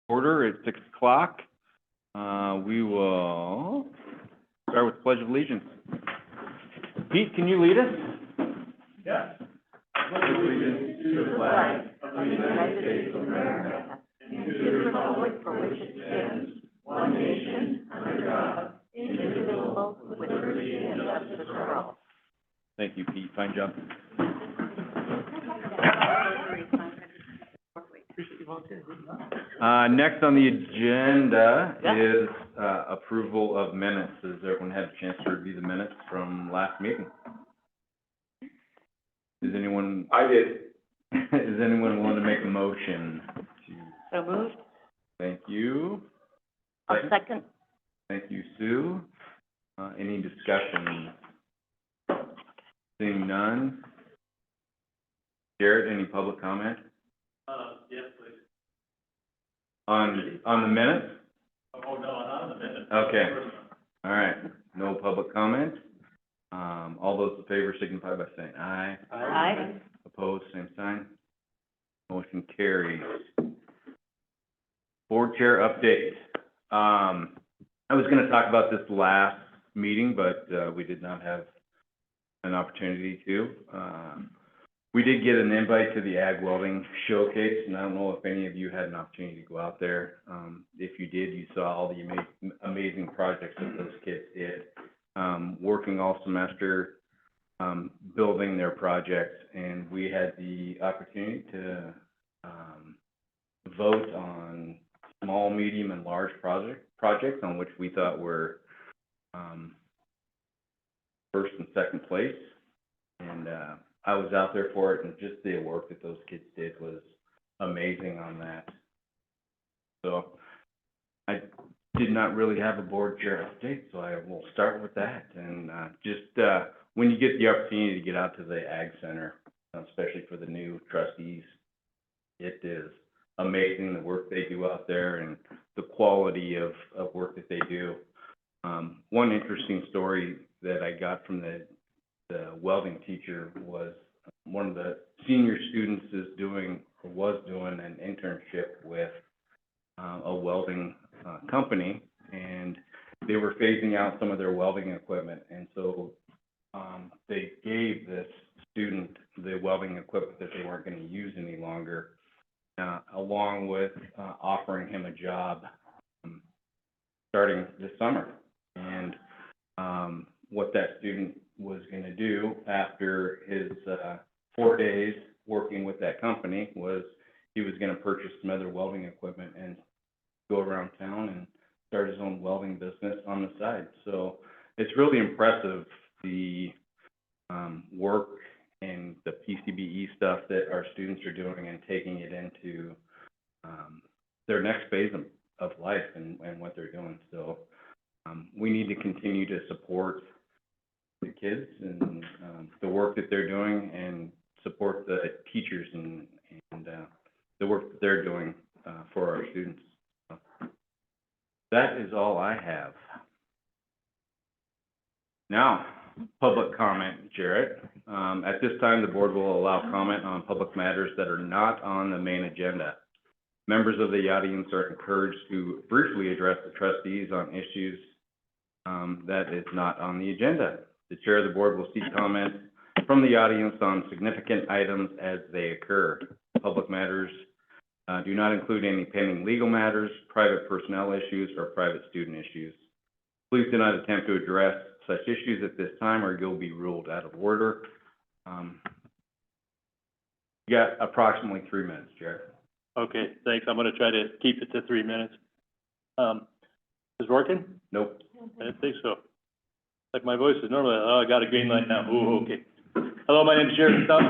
Order at 6 o'clock. We will start with the Pledge of Allegiance. Pete, can you lead us? Yes. Pledge allegiance to the flag of the United States of America and to the republic for which it stands, one nation, under God, indivisible, with liberty and justice for all. Thank you, Pete. Fine job. Next on the agenda is approval of minutes. Has everyone had a chance to review the minutes from last meeting? Does anyone? I did. Does anyone want to make a motion? So moved. Thank you. Second. Thank you, Sue. Any discussion? Seeing none. Garrett, any public comment? Yes, please. On the minutes? Oh, no, not on the minutes. Okay. All right. No public comment. All those in favor signify by saying aye. Aye. Opposed, same sign. Motion carries. Board chair update. I was going to talk about this last meeting, but we did not have an opportunity to. We did get an invite to the Ag Welding Showcase, and I don't know if any of you had an opportunity to go out there. If you did, you saw all the amazing projects that those kids did, working all semester, building their projects, and we had the opportunity to vote on small, medium, and large projects on which we thought were first and second place, and I was out there for it, and just the work that those kids did was amazing on that. So I did not really have a board chair update, so I will start with that. And just when you get the opportunity to get out to the Ag Center, especially for the new trustees, it is amazing the work they do out there and the quality of work that they do. One interesting story that I got from the welding teacher was one of the senior students was doing an internship with a welding company, and they were phasing out some of their welding equipment, and so they gave this student the welding equipment that they weren't going to use any longer, along with offering him a job starting this summer. And what that student was going to do after his 4 days working with that company was he was going to purchase some other welding equipment and go around town and start his own welding business on the side. So it's really impressive, the work and the PCBE stuff that our students are doing and taking it into their next phase of life and what they're doing. So we need to continue to support the kids and the work that they're doing, and support the teachers and the work that they're doing for our students. So that is all I have. Now, public comment, Jarrett. At this time, the board will allow comment on public matters that are not on the main agenda. Members of the audience are encouraged to briefly address the trustees on issues that is not on the agenda. The chair of the board will seek comment from the audience on significant items as they occur. Public matters do not include any pending legal matters, private personnel issues, or private student issues. Please do not attempt to address such issues at this time, or you'll be ruled out of order. You got approximately 3 minutes, Jared. Okay, thanks. I'm gonna try to keep it to 3 minutes. Is it working? Nope. I didn't think so. Like my voice is normally, oh, I got a green light now. Ooh, okay. Hello, my name is Sheriff Stubb.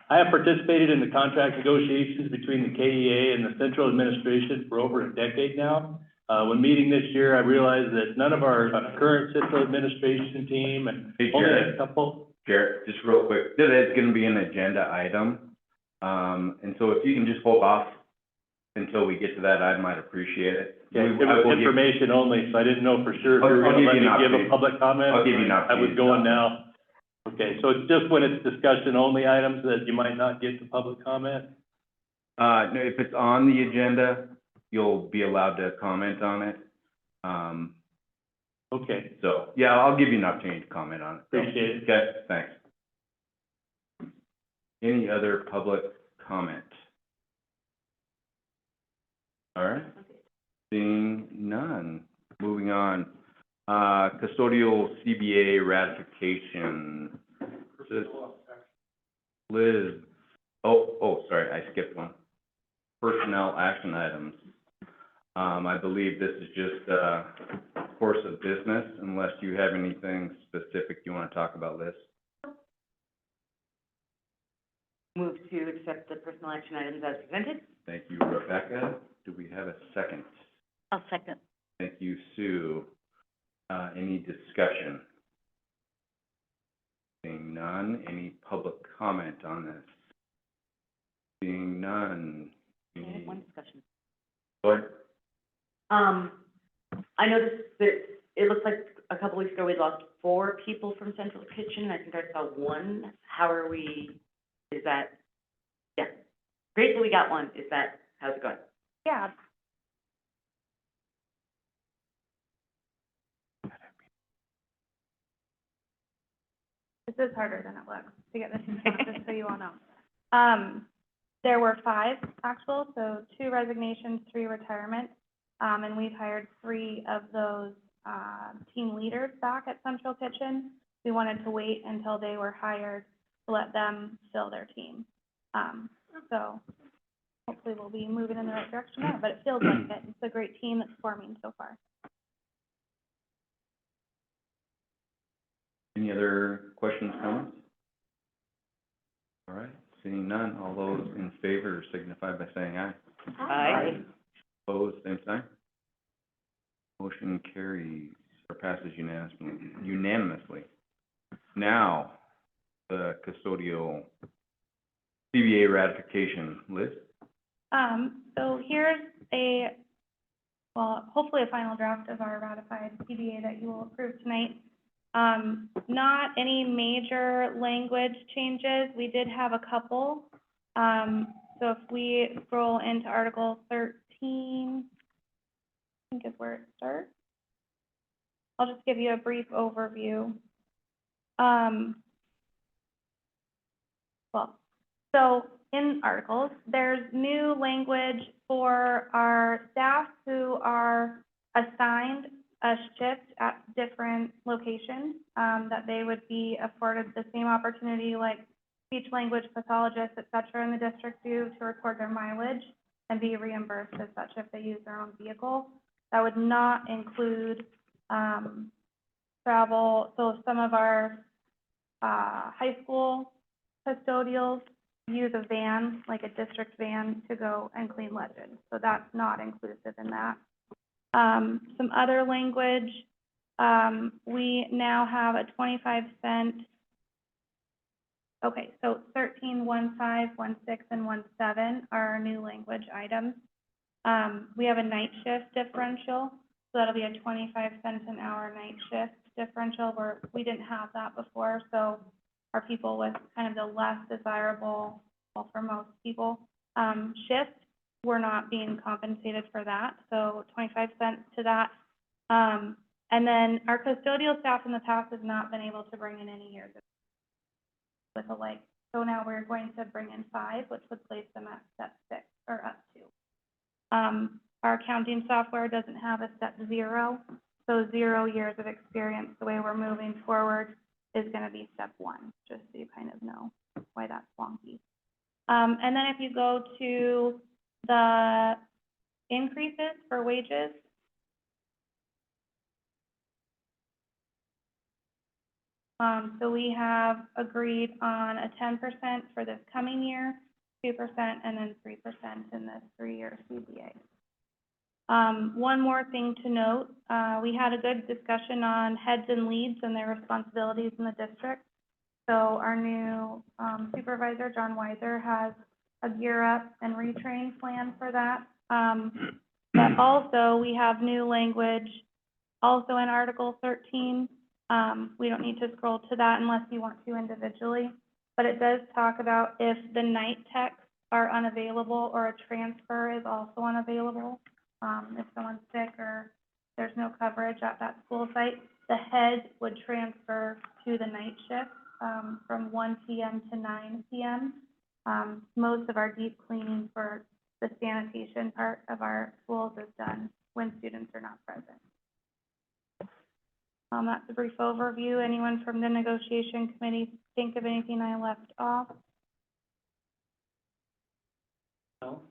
I have participated in the contract negotiations between the KEA and the Central Administration for over a decade now. When meeting this year, I realized that none of our current Central Administration team and Hey, only Jared. a couple. Jared, just real quick, that is going to be an agenda item. And so if you can just hold off until we get to that, I might appreciate it. Yeah, it was information only, so I didn't know for sure if you were gonna let me give a public comment. I'll give you an I was opportunity. going now. Okay, so it's just when it's discussion only items that you might not get to public comment? No, if it's on the agenda, you'll be allowed to comment on it. Okay, So, yeah, I'll give you an opportunity to comment on it. So, appreciate it. okay, thanks. Any other public comment? All right, seeing none, moving on. Custodial CBA ratification. Liz, sorry, I skipped one. Personnel action items. I believe this is just course of business, unless you have anything specific you want to talk about, Liz. Move to accept the personal action items as presented. Thank you, Rebecca. Do we have a second? I'll second. Thank you, Sue. Any discussion? Seeing none, any public comment on this? Seeing none. I have one discussion. Go ahead. I noticed that it looks like a couple weeks ago we lost 4 people from Central Kitchen. I think I saw 1. How are we, is that, yeah. Great that we got 1. Is that, how's it going? Yeah. This is harder than it looks to get this in just so you all know. There were 5 actual, so 2 resignations, 3 retirements, and we've hired 3 of those team leaders back at Central Kitchen. We wanted to wait until they were hired to let them fill their team. So hopefully we'll be moving in the right direction there, but it feels like it. It's a great team that's forming so far. Any other questions, comments? All right, seeing none, all those in favor signify by saying aye. Aye. Opposed, same sign. Motion carries or passes unanimously. Now, the custodial CBA ratification. Liz? So here's hopefully a final draft of our ratified CBA that you will approve tonight. Not any major language changes. We did have a couple. So if we scroll into Article 13, I think is where it starts. I'll just give you a brief overview. So in articles, there's new language for our staff who are assigned a shift at different locations, that they would be afforded the same opportunity like speech language pathologists, et cetera, in the district do to record their mileage and be reimbursed as such if they use their own vehicle. That would not include travel. So some of our high school custodials use a van, like a district van, to go and clean legends. So that's not inclusive in that. Some other language, we now have a 25-cent, okay, so 13, 15, 16, and 17 are our new language items. We have a night shift differential, so that'll be a 25-cent an hour night shift differential, where we didn't have that before, so our people with kind of the less desirable, well, for most people, shift, we're not being compensated for that, so 25 cents to that. And then our custodial staff in the past has not been able to bring in any years with a like, so now we're going to bring in 5, which would place them at step 6 or up to. Our accounting software doesn't have a step 0, so 0 years of experience. The way we're moving forward is going to be step 1, just so you kind of know why that's wonky. And then if you go to the increases for wages, so we have agreed on a 10% for this coming year, 2%, and then 3% in this 3-year CBA. One more thing to note, we had a good discussion on heads and leads and their responsibilities in the district. So our new supervisor, John Weiser, has a gear up and retrain plan for that. But also we have new language also in Article 13. We don't need to scroll to that unless you want to individually, but it does talk about if the night techs are unavailable or a transfer is also unavailable, if someone's sick or there's no coverage at that school site. The head would transfer to the night shift, from 1 p.m. to 9 p.m. Most of our deep cleaning for the sanitation part of our schools is done when students are not present. That's a brief overview. Anyone from the negotiation committee think of anything I left off? No?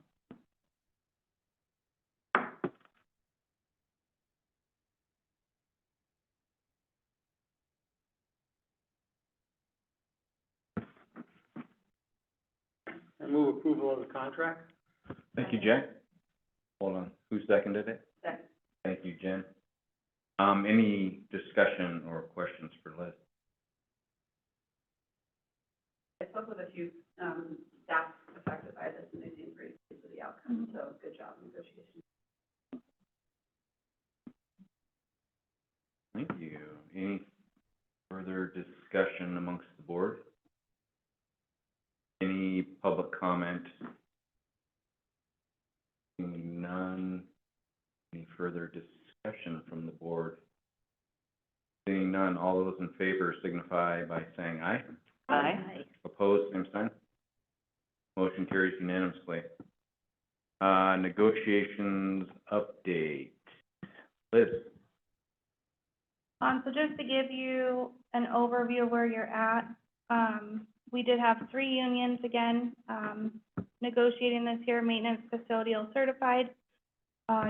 I move approval of the contract. Thank you, Jen. Hold on, who seconded it? Second. Thank you, Jen. Any discussion or questions for Liz? I spoke with a few, staff affected by this, and they seem pretty pleased with the outcome, so good job negotiation. Thank you. Any further discussion amongst the board? Any public comment? Seeing none. Any further discussion from the board? Seeing none, all those in favor signify by saying aye. Aye. Opposed, same sign. Motion carries unanimously. Negotiations update. Liz? So just to give you an overview of where you're at, we did have 3 unions again, negotiating this year, maintenance custodial certified.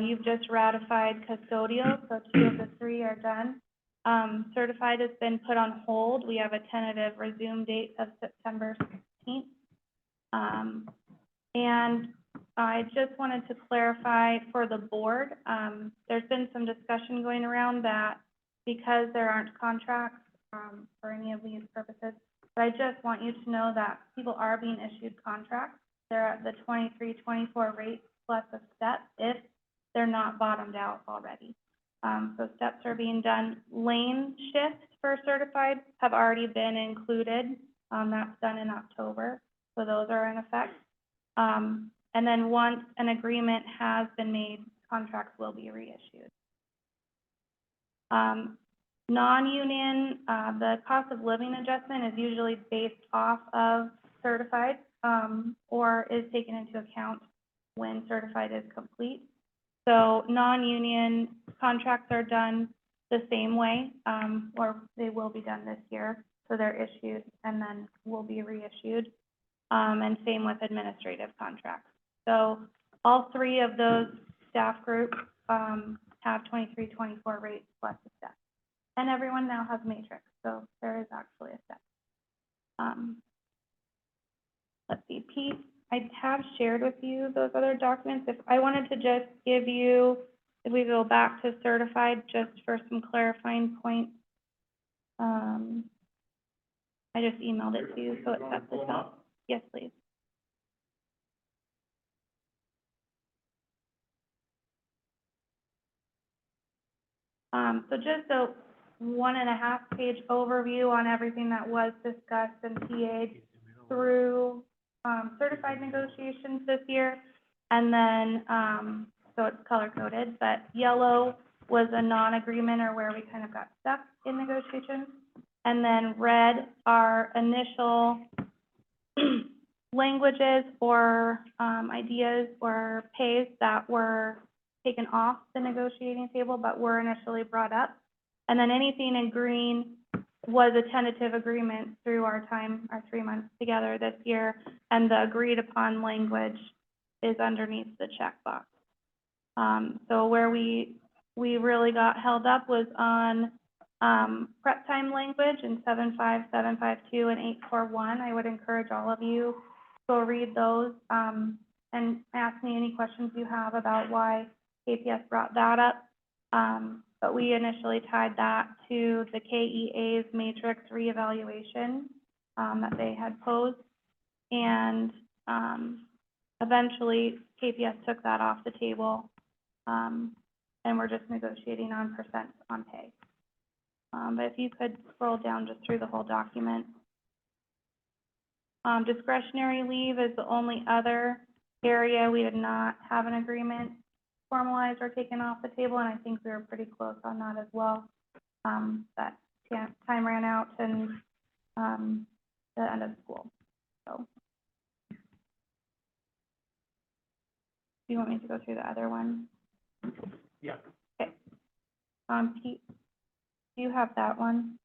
You've just ratified custodial, so 2 of the 3 are done. Certified has been put on hold. We have a tentative resume date of September 16th. And I just wanted to clarify for the board, there's been some discussion going around that because there aren't contracts, for any of these purposes, but I just want you to know that people are being issued contracts. They're at the 23-24 rate plus a step if they're not bottomed out already. So steps are being done. Lane shifts for certified have already been included. That's done in October, so those are in effect. And then once an agreement has been made, contracts will be reissued. Non-union, the cost of living adjustment is usually based off of certified, or is taken into account when certified is complete. So non-union contracts are done the same way, or they will be done this year. So they're issued and then will be reissued. And same with administrative contracts. So all 3 of those staff groups have 23-24 rates plus a step. And everyone now has matrix, so there is actually a step. Let's see, Pete, I have shared with you those other documents. If I wanted to just give you, if we go back to certified, just for some clarifying points. I just emailed it to you, so it's at the top. Yes, please. So just a 1.5-page overview on everything that was discussed and PA'd through certified negotiations this year. And then, so it's color-coded, but yellow was a non-agreement or where we kind of got stuck in negotiations. And then red are initial languages or ideas or pays that were taken off the negotiating table but were initially brought up. And then anything in green was a tentative agreement through our 3 months together this year, and the agreed upon language is underneath the checkbox. So where we really got held up was on prep time language in 75752 and 841. I would encourage all of you to go read those and ask me any questions you have about why KPS brought that up. But we initially tied that to the KEA's matrix reevaluation that they had posed. And eventually KPS took that off the table, and we're just negotiating on percent on pay. But if you could scroll down just through the whole document. Discretionary leave is the only other area we did not have an agreement formalized or taken off the table, and I think we were pretty close on that as well. That time ran out and, the end of school, so. Do you want me to go through the other one? Yeah. Okay. Pete, do you have that one?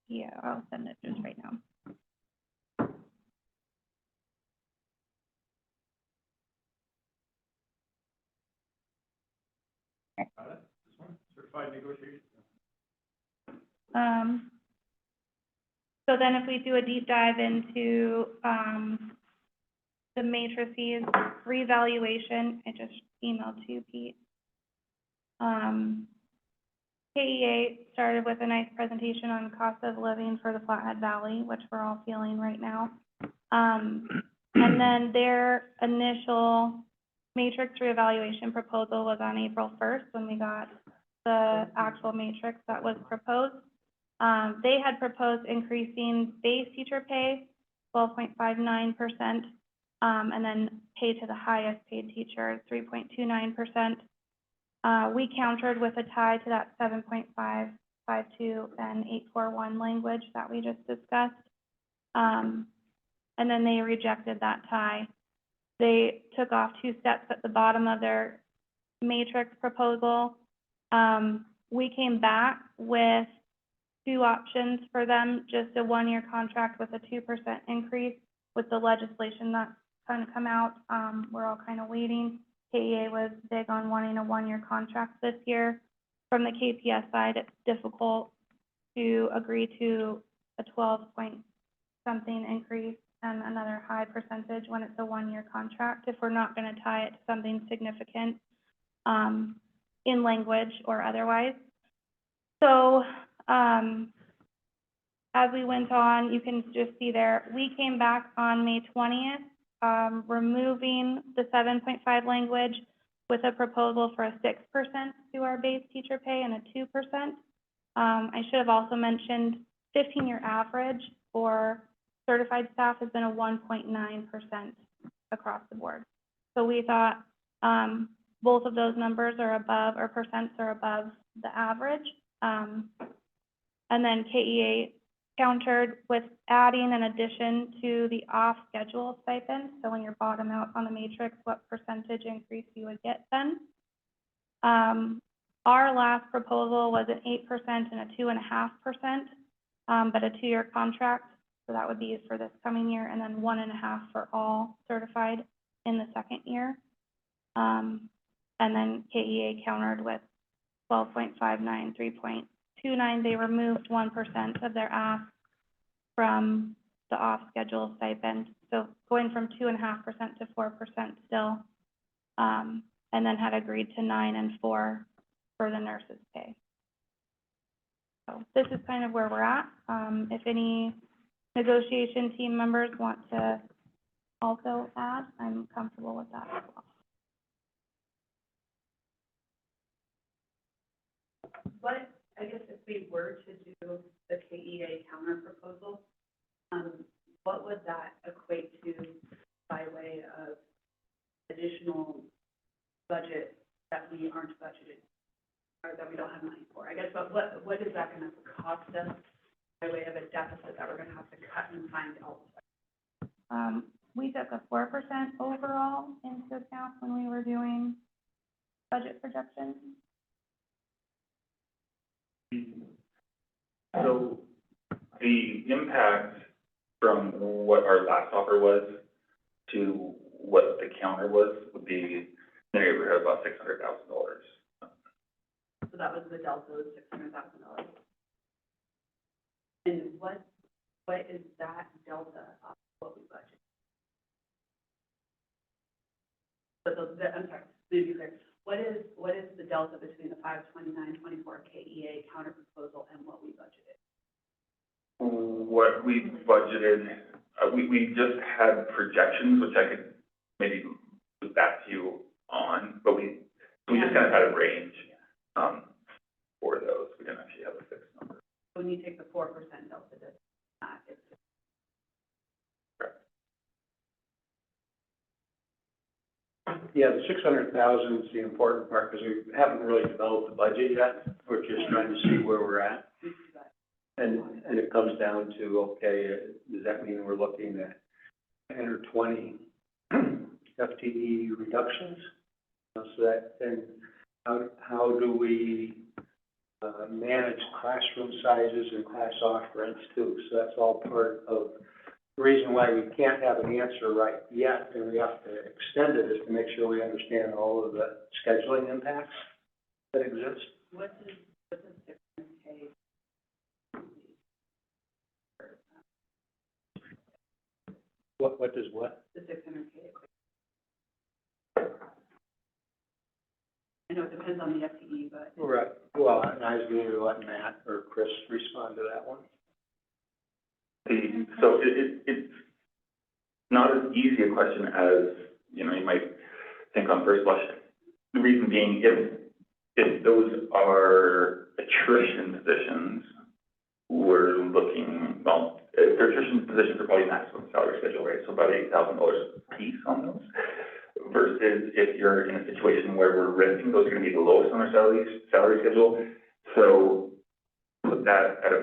Yeah, I'll send it just right now. Certified negotiation. So then if we do a deep dive into, the matrices revaluation, I just emailed to you, Pete. KEA started with a nice presentation on cost of living for the Flathead Valley, which we're all feeling right now. And then their initial matrix reevaluation proposal was on April 1st, when we got the actual matrix that was proposed. They had proposed increasing base teacher pay 12.59%, and then pay to the highest paid teacher 3.29%. We countered with a tie to that 7.552 and 841 language that we just discussed. And then they rejected that tie. They took off 2 steps at the bottom of their matrix proposal. We came back with 2 options for them, just a 1-year contract with a 2% increase. With the legislation that's kind of come out, we're all kind of waiting. KEA was big on wanting a 1-year contract this year. From the KPS side, it's difficult to agree to a 12-point-something increase and another high percentage when it's a 1-year contract, if we're not going to tie it to something significant in language or otherwise. So as we went on, you can just see there, we came back on May 20th, removing the 7.5 language with a proposal for a 6% to our base teacher pay and a 2%. I should have also mentioned 15-year average for certified staff has been a 1.9% across the board. So we thought both of those numbers are above, or percents are above the average. And then KEA countered with adding an addition to the off-schedule stipend. So when you're bottom out on the matrix, what percentage increase you would get then. Our last proposal was an 8% and a 2.5%, but a 2-year contract. So that would be for this coming year, and then 1.5 for all certified in the second year. And then KEA countered with 12.59, 3.29. They removed 1% of their ask from the off-schedule stipend. So going from 2.5% to 4% still, and then had agreed to 9 and 4 for the nurses' pay. So this is kind of where we're at. If any negotiation team members want to also add, I'm comfortable with that as well. What, I guess if we were to do the KEA counter proposal, what would that equate to by way of additional budget that we aren't budgeted, or that we don't have money for? I guess, but what is that gonna cost us by way of a deficit that we're gonna have to cut and find elsewhere? We took a 4% overall into account when we were doing budget projections. So the impact from what our last offer was to what the counter was would be in the neighborhood of about $600,000. So that was the delta of $600,000. And what is that delta of what we budgeted? So I'm sorry, to be clear, what is the delta between the 529.24 KEA counter proposal and what we budgeted? What we budgeted, we just had projections, which I could maybe move back to you on, but we just kind of had a range for those. We didn't actually have a fixed number. When you take the 4% delta, it's. Correct. Yeah, the 600,000 is the important part, because we haven't really developed the budget yet. We're just trying to see where we're at. And it comes down to, okay, does that mean we're looking at 10 or 20 FTE reductions? So that, and how do we, manage classroom sizes and class offerings too? So that's all part of the reason why we can't have an answer right yet, and we have to extend it, is to make sure we understand all of the scheduling impacts that exist. What does 600K? What does what? The 600K equate? I know it depends on the FTE, but. Right, well, and I was going to let Matt or Chris respond to that one. So it's not as easy a question as, you know, you might think on first blush. The reason being, if those are attrition positions, we're looking, well, if they're attrition positions are probably maximum salary schedule rate, so about $8,000 a piece on those. Versus if you're in a situation where we're renting, those are gonna be the lowest on our salary schedule. So put that at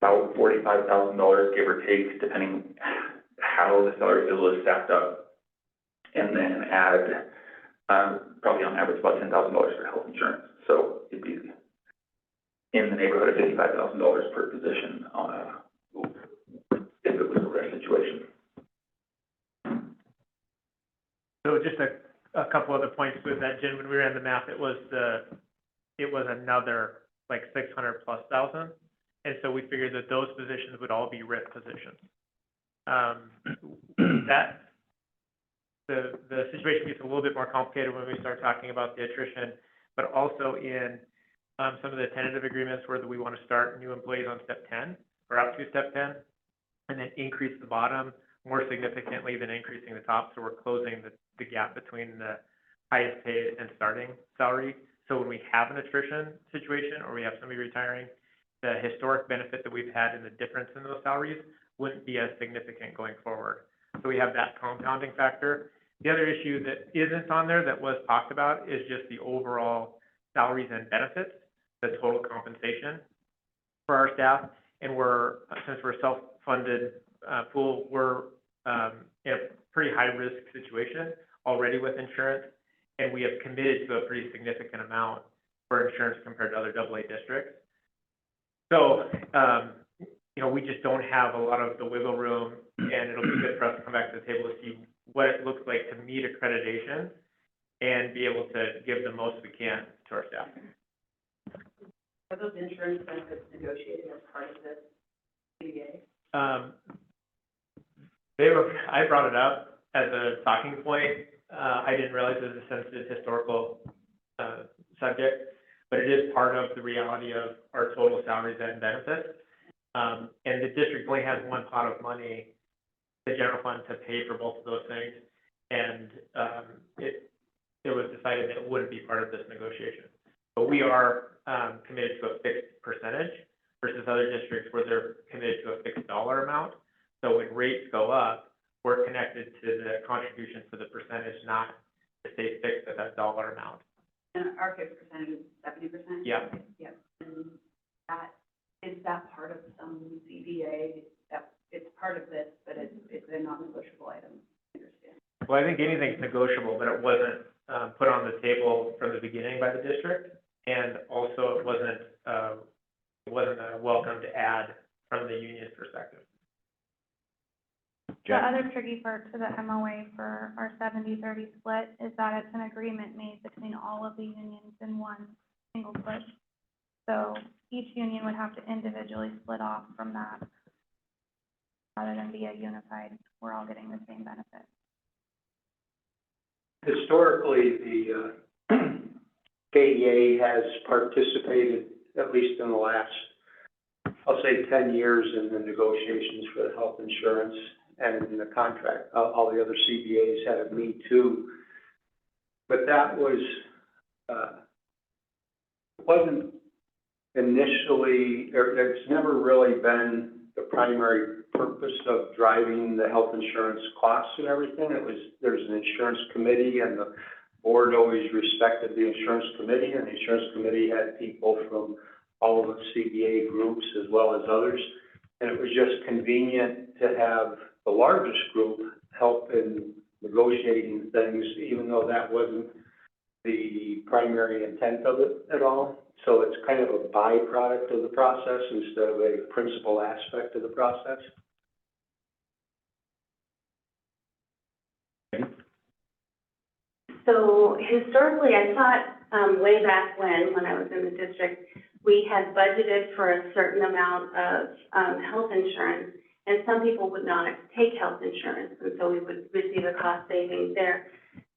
about $45,000, give or take, depending how the salary schedule is stacked up. And then add, probably on average about $10,000 for health insurance. So it'd be in the neighborhood of $55,000 per position on if it was a rent situation. So just a couple other points with that, Jen, when we ran the math, it was another like 600 plus thousand. And so we figured that those positions would all be RIT positions. The situation gets a little bit more complicated when we start talking about the attrition, but also in some of the tentative agreements where we want to start new employees on step 10 or up to step 10, and then increase the bottom more significantly than increasing the top. So we're closing the gap between the highest paid and starting salary. So when we have an attrition situation or we have somebody retiring, the historic benefit that we've had in the difference in those salaries wouldn't be as significant going forward. So we have that compounding factor. The other issue that isn't on there that was talked about is just the overall salaries and benefits, the total compensation for our staff. And since we're self-funded pool, we're in a pretty high-risk situation already with insurance, and we have committed to a pretty significant amount for insurance compared to other AA districts. So, we just don't have a lot of the wiggle room, and it'll be good for us to come back to the table to see what it looks like to meet accreditation and be able to give the most we can to our staff. Are those insurance benefits negotiated as part of this CBA? I brought it up as a talking point. I didn't realize it was a sensitive historical subject, but it is part of the reality of our total salaries and benefits. And the district only has one pot of money, the general fund, to pay for both of those things. And it was decided that it wouldn't be part of this negotiation. But we are committed to a fixed percentage versus other districts where they're committed to a fixed dollar amount. So when rates go up, we're connected to the contribution to the percentage, not to stay fixed at that dollar amount. And our fixed percentage is 70%? Yeah. Yep. And is that part of some CBA, that it's part of this, but it's a non-negotiable item, I understand? Well, I think anything's negotiable, but it wasn't put on the table from the beginning by the district. And also it wasn't a welcome to add from the union's perspective. The other tricky part to the MOA for our 70-30 split is that it's an agreement made between all of the unions in one single split. So each union would have to individually split off from that rather than be a unified, we're all getting the same benefit. Historically, the KEA has participated, at least in the last, I'll say 10 years, in the negotiations for the health insurance and in the contract. All the other CBAs had a me too. But that was, wasn't initially, or it's never really been the primary purpose of driving the health insurance costs and everything. There's an insurance committee, and the board always respected the insurance committee, and the insurance committee had people from all of the CBA groups as well as others. And it was just convenient to have the largest group help in negotiating things, even though that wasn't the primary intent of it at all. So it's kind of a byproduct of the process instead of a principal aspect of the process. So historically, I thought, way back when I was in the district, we had budgeted for a certain amount of, health insurance, and some people would not take health insurance, and so we would receive a cost savings there.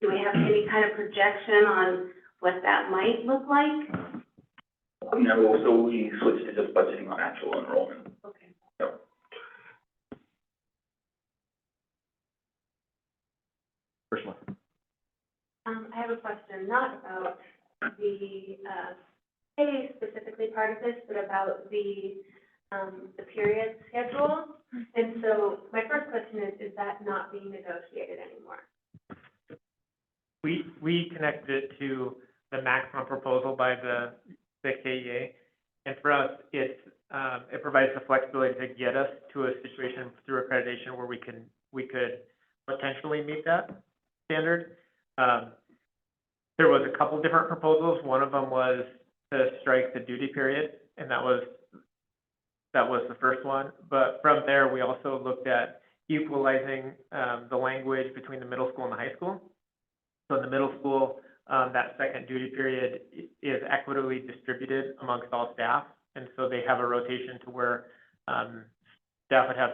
Do we have any kind of projection on what that might look like? No, so we switched to just budgeting on actual enrollment. Okay. Yep. First one. I have a question, not about the, pay specifically part of this, but about the period schedule. And so my first question is that not being negotiated anymore? We connected it to the maximum proposal by the KEA. And for us, it provides the flexibility to get us to a situation through accreditation where we could potentially meet that standard. There was a couple different proposals. One of them was to strike the duty period, and that was the first one. But from there, we also looked at equalizing the language between the middle school and the high school. So in the middle school, that second duty period is equitably distributed amongst all staff. And so they have a rotation to where staff would have,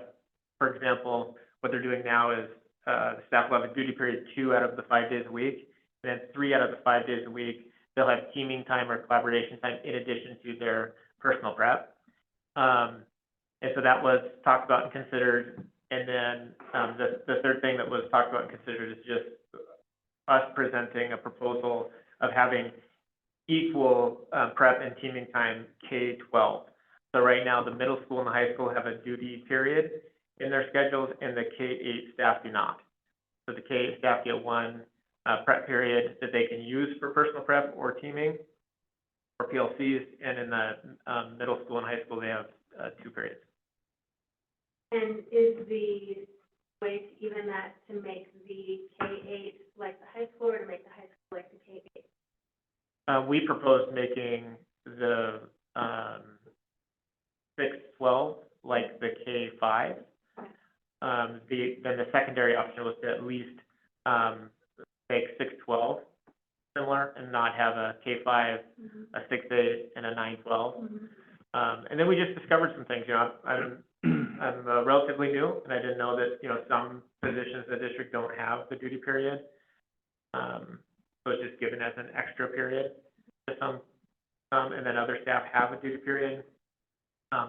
for example, what they're doing now is the staff will have a duty period 2 out of the 5 days a week. And then 3 out of the 5 days a week, they'll have teaming time or collaboration time in addition to their personal prep. And so that was talked about and considered. And then the third thing that was talked about and considered is just us presenting a proposal of having equal prep and teaming time K-12. So right now, the middle school and the high school have a duty period in their schedules, and the K-8 staff do not. So the K-8 staff get one prep period that they can use for personal prep or teaming or PLCs, and in the middle school and high school, they have 2 periods. And is the way to even that to make the K-8 like the high school, or to make the high school like the K-8? We proposed making the 6-12 like the K-5. Then the secondary option was to at least make 6-12 similar and not have a K-5, a 6-8, and a 9-12. And then we just discovered some things. You know, I'm relatively new, and I didn't know that, you know, some positions in the district don't have the duty period. So it's just given as an extra period to some, and then other staff have a duty period.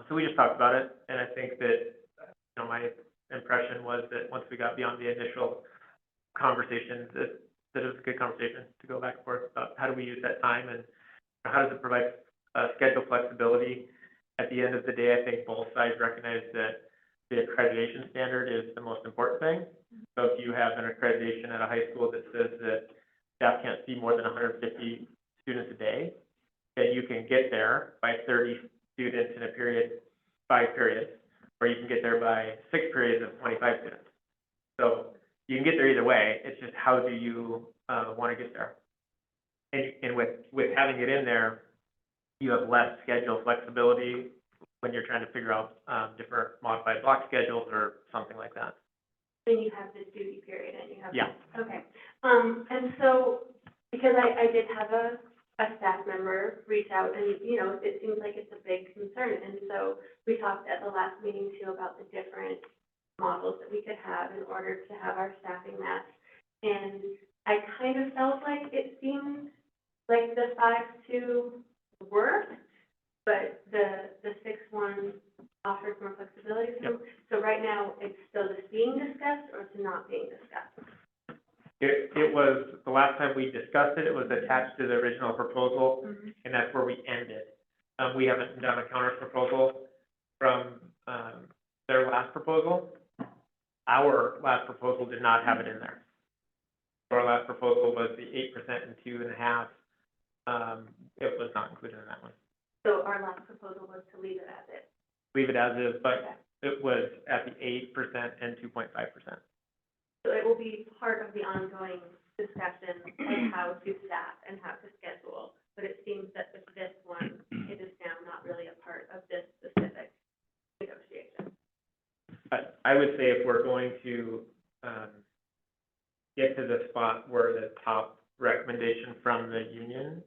So we just talked about it, and I think that, you know, my impression was that once we got beyond the initial conversations, that it was a good conversation to go back and forth about how do we use that time and how does it provide schedule flexibility. At the end of the day, I think both sides recognize that the accreditation standard is the most important thing. So if you have an accreditation at a high school that says that staff can't see more than 150 students a day, then you can get there by 30 students in a period, 5 periods, or you can get there by 6 periods of 25 students. So you can get there either way. It's just how do you want to get there? And with having it in there, you have less schedule flexibility when you're trying to figure out different modified block schedules or something like that. Then you have the duty period, and you have. Yeah. Okay. And so, because I did have a staff member reach out, and, you know, it seems like it's a big concern. And so we talked at the last meeting too about the different models that we could have in order to have our staffing match. And I kind of felt like it seemed like the 5-2 worked, but the 6-1 offers more flexibility. Yep. So right now, it's still just being discussed, or it's not being discussed? It was, the last time we discussed it, it was attached to the original proposal, and that's where we ended. We haven't done a counter proposal from their last proposal. Our last proposal did not have it in there. Our last proposal was the 8% and 2.5%. It was not included in that one. So our last proposal was to leave it as is. Leave it as is, but it was at the 8% and 2.5%. So it will be part of the ongoing discussion of how to staff and how to schedule, but it seems that with this one, it is now not really a part of this specific negotiation. But I would say if we're going to, get to the spot where the top recommendation from the union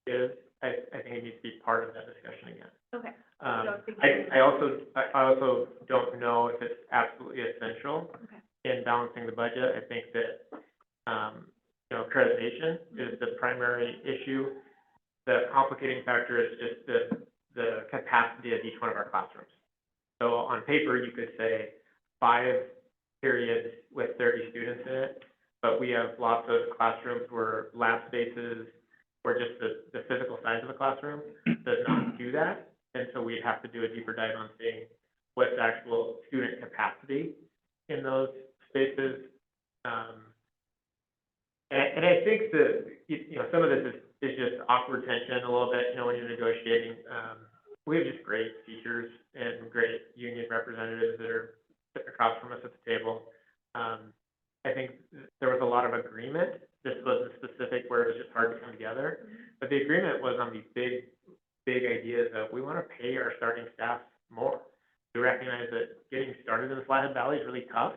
is, I think it needs to be part of that discussion again. Okay. I also don't know if it's absolutely essential in balancing the budget. I think that, accreditation is the primary issue. The complicating factor is just the capacity of each one of our classrooms. So on paper, you could say 5 periods with 30 students in it, but we have lots of classrooms where lab spaces or just the physical size of the classroom does not do that. And so we'd have to do a deeper dive on seeing what's the actual student capacity in those spaces. And I think that, some of this is just awkward tension a little bit, when you're negotiating. We have just great teachers and great union representatives that are sitting across from us at the table. I think there was a lot of agreement. This wasn't specific where it was just hard to come together, but the agreement was on these big ideas of we want to pay our starting staff more. We recognize that getting started in the Flathead Valley is really tough.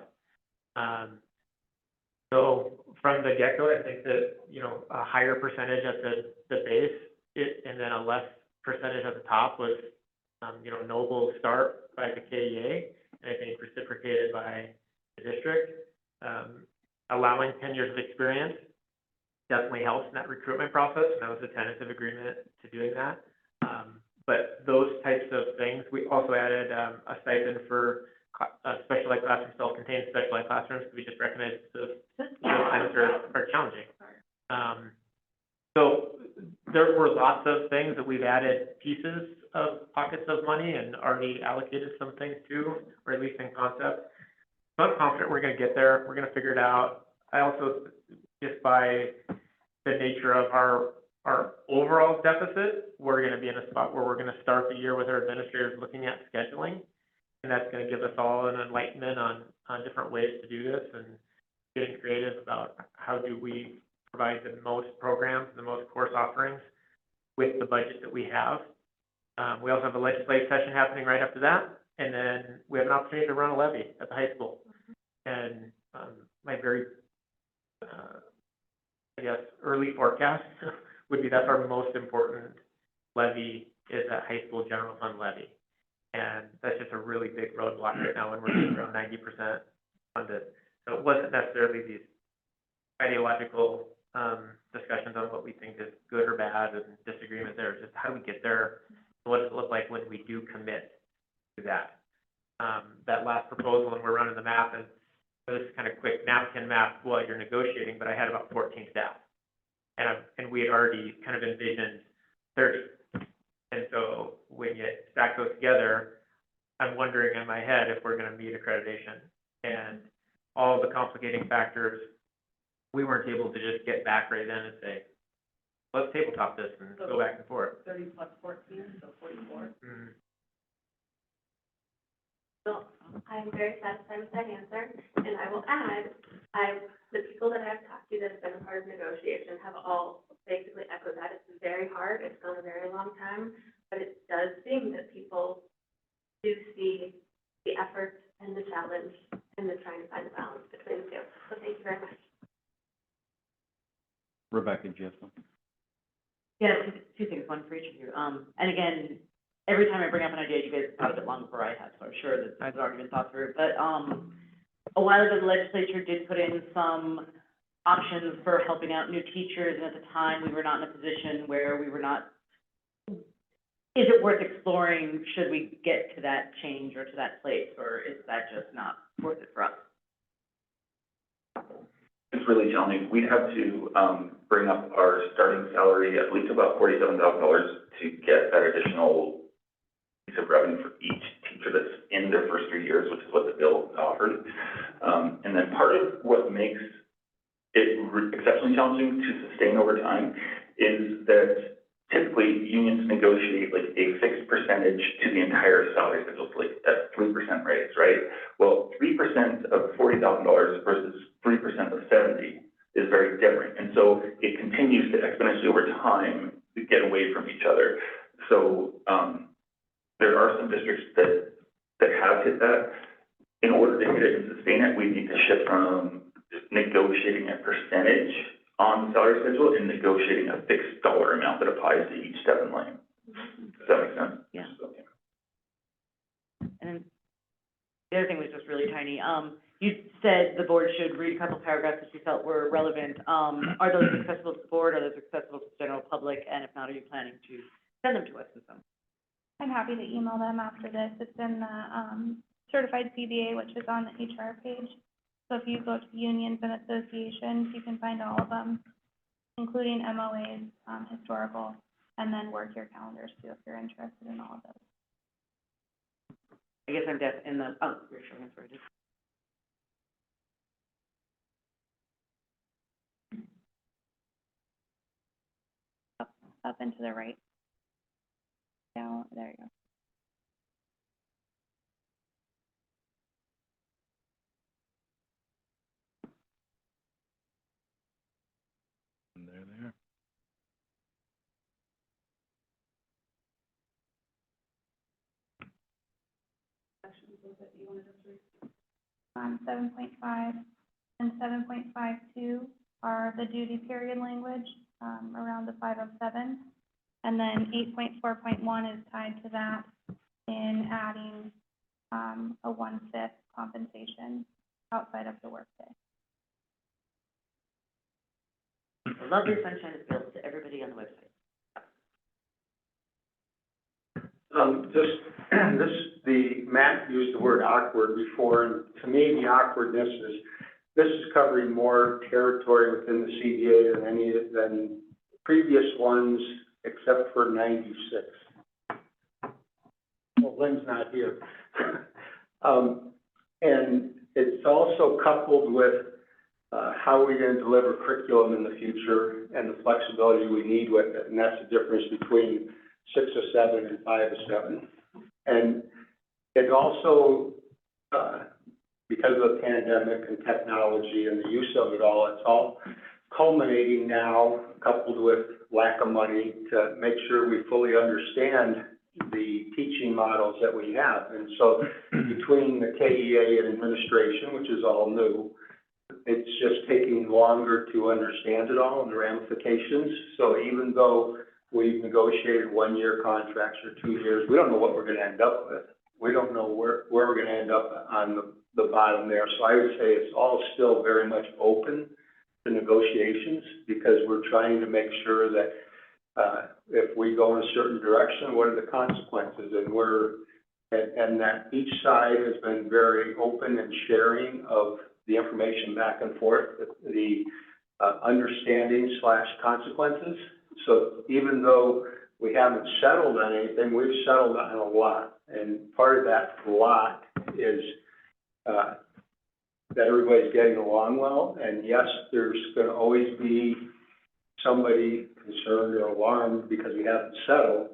So from the get-go, I think that, a higher percentage at the base, and then a less percentage at the top was, noble start by the KEA, and I think reciprocated by the district. Allowing 10 years of experience definitely helps in that recruitment process, and that was a tentative agreement to doing that. But those types of things, we also added a stipend for special ed classrooms, self-contained special ed classrooms, because we just recognize those times are challenging. So there were lots of things that we've added pieces of pockets of money and already allocated some things to, or at least in concept. So I'm confident we're going to get there. We're going to figure it out. I also, just by the nature of our overall deficit, we're going to be in a spot where we're going to start the year with our administrators looking at scheduling. And that's going to give us all an enlightenment on different ways to do this and getting creative about how do we provide the most programs, the most course offerings with the budget that we have. We also have a legislative session happening right after that. And then we have an opportunity to run a levy at the high school. And my very, early forecast would be that's our most important levy is that high school general fund levy. And that's just a really big roadblock right now when we're just around 90% funded. So it wasn't necessarily these ideological discussions on what we think is good or bad and disagreement there. Just how do we get there? What does it look like when we do commit to that? That last proposal, and we're running the math, and this is kind of quick napkin math while you're negotiating, but I had about 14 staff. And we had already kind of envisioned 30. And so when you stack those together, I'm wondering in my head if we're going to meet accreditation. And all the complicating factors, we weren't able to just get back right then and say, let's tabletop this and go back and forth. 30 plus 14, so 44. Mm. So I'm very satisfied with that answer, and I will add, the people that I've talked to that have been a part of negotiation have all basically echoed that. It's very hard, it's gone a very long time, but it does seem that people do see the effort and the challenge and the trying to find a balance between the two. So thank you very much. Rebecca, Jessen. Yeah, two things, one for each of you. And again, every time I bring up an idea, you guys thought of it long before I had, so I'm sure that it's already been thought through. But a while ago, the legislature did put in some options for helping out new teachers, and at the time, we were not in a position where we were not, is it worth exploring, should we get to that change or to that place, or is that just not worth it for us? It's really challenging. We'd have to bring up our starting salary at least about $47,000 to get that additional piece of revenue for each teacher that's in their first 3 years, which is what the bill offered. And then part of what makes it exceptionally challenging to sustain over time is that typically unions negotiate like a fixed percentage to the entire salary schedule, so like a 3% raise, right? Well, 3% of $40,000 versus 3% of 70 is very different. And so it continues to exponentially over time to get away from each other. So, there are some districts that have hit that. In order to hit it and sustain it, we need to shift from negotiating a percentage on the salary schedule and negotiating a fixed dollar amount that applies to each step in line. Does that make sense? Yeah. So, And then the other thing was just really tiny. You said the board should read a couple paragraphs that you felt were relevant. Are those accessible to the board? Are those accessible to the general public? And if not, are you planning to send them to us in some? I'm happy to email them after this. It's in the, certified CBA, which is on the HR page. So if you go to unions and associations, you can find all of them, including MOAs, historical, and then work your calendars too, if you're interested in all of those. I guess I'm deaf in the, oh, you're showing us where it is. Up and to the right. Down, there you go. There. 7.5 and 7.52 are the duty period language, around the 507. And then 8.4.1 is tied to that in adding, a 1/5 compensation outside of the workday. The lovely sunshine is built to everybody on the website. Matt used the word awkward before, and to me, the awkwardness is, this is covering more territory within the CBA than previous ones, except for 96. Well, Lynn's not here. And it's also coupled with, how are we going to deliver curriculum in the future and the flexibility we need with it, and that's the difference between 607 and 507. And it also, because of the pandemic and technology and the use of it all, it's all culminating now, coupled with lack of money, to make sure we fully understand the teaching models that we have. And so between the KEA and administration, which is all new, it's just taking longer to understand it all and the ramifications. So even though we've negotiated 1-year contracts or 2 years, we don't know what we're going to end up with. We don't know where we're going to end up on the bottom there. So I would say it's all still very much open to negotiations, because we're trying to make sure that if we go in a certain direction, what are the consequences? And that each side has been very open and sharing of the information back and forth, the understanding / consequences. So even though we haven't settled on anything, we've settled on a lot. And part of that lot is that everybody's getting along well. And yes, there's going to always be somebody concerned or alarmed because we haven't settled,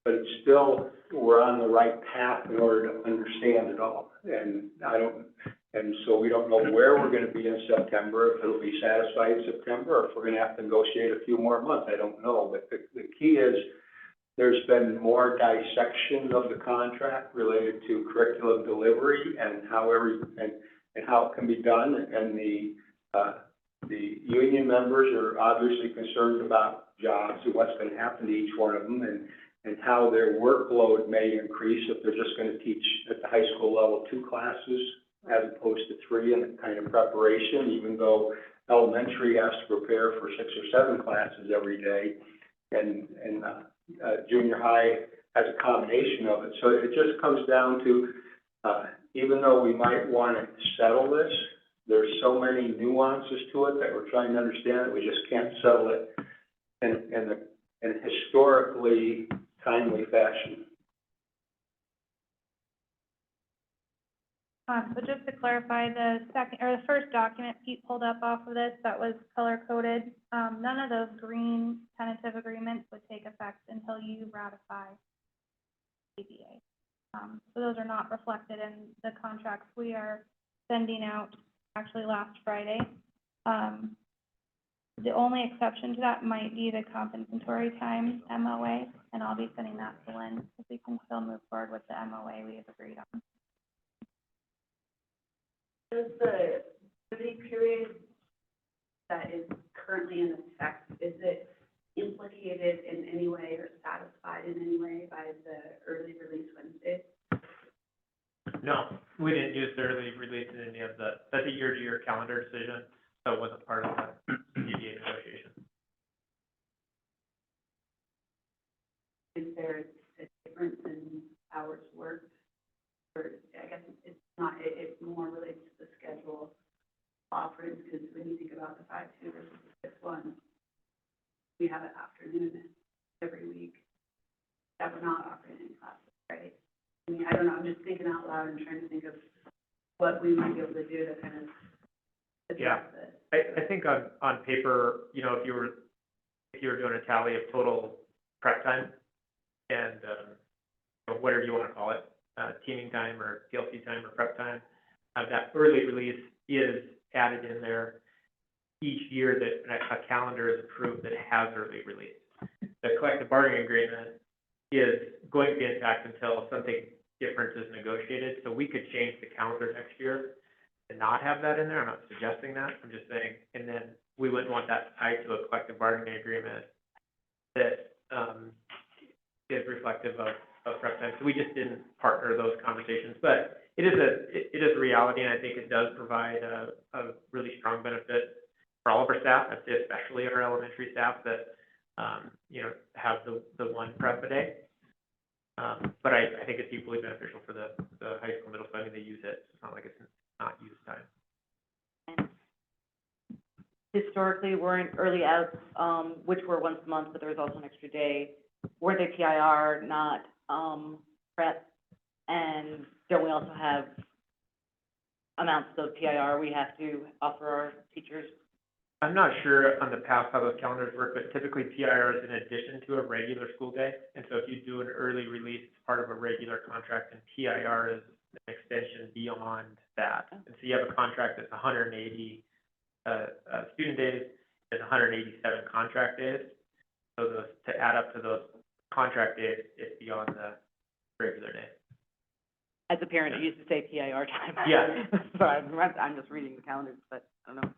but it's still, we're on the right path in order to understand it all. And so we don't know where we're going to be in September, if it'll be satisfied in September, or if we're going to have to negotiate a few more months. I don't know. But the key is there's been more dissection of the contract related to curriculum delivery and how it can be done. And the union members are obviously concerned about jobs and what's going to happen to each one of them, and how their workload may increase if they're just going to teach at the high school level 2 classes as opposed to 3 in the kind of preparation, even though elementary has to prepare for 6 or 7 classes every day, and junior high has a combination of it. So it just comes down to, even though we might want to settle this, there's so many nuances to it that we're trying to understand that we just can't settle it in a historically timely fashion. So just to clarify, the first document Pete pulled up off of this, that was color-coded, none of those green tentative agreements would take effect until you ratify ABA. So those are not reflected in the contracts we are sending out actually last Friday. The only exception to that might be the compensatory time MOA, and I'll be sending that to Lynn, if we can still move forward with the MOA we have agreed on. Does the activity period that is currently in effect, is it implicated in any way or satisfied in any way by the early release Wednesdays? No, we didn't use the early release in any of the, that's a year-to-year calendar decision, so it wasn't part of the CBA negotiation. Is there a difference in hours worked? Or, I guess it's not, it more relates to the schedule offerings, because when you think about the 5-2 versus the 6-1, we have an afternoon every week that we're not offering any classes, right? I mean, I don't know, I'm just thinking out loud and trying to think of what we might be able to do to kind of address this. I think on paper, you know, if you were doing a tally of total prep time and, whatever you want to call it, teaming time or TLC time or prep time, that early release is added in there each year that a calendar is approved that has early release. The collective bargaining agreement is going to be intact until something different is negotiated, so we could change the calendar next year and not have that in there. I'm not suggesting that, I'm just saying, and then we wouldn't want that tied to a collective bargaining agreement that is reflective of prep time. So we just didn't partner those conversations, but it is a reality, and I think it does provide a really strong benefit for all of our staff, I'd say especially our elementary staff that, have the one prep a day. But I think it's equally beneficial for the high school, middle school. I mean, they use it. It's not like it's not used time. And historically, weren't early outs, which were once a month, but there was also an extra day, weren't they PIR, not, prep? And don't we also have amounts of PIR we have to offer our teachers? I'm not sure on the past how those calendars work, but typically PIR is in addition to a regular school day. And so if you do an early release as part of a regular contract, and PIR is an extension beyond that. And so you have a contract that's 180 student days, and 187 contract days. So those, to add up to those contract days, it's beyond the regular day. As a parent, I used to say PIR time. Yeah. Sorry, I'm just reading the calendars, but I don't know.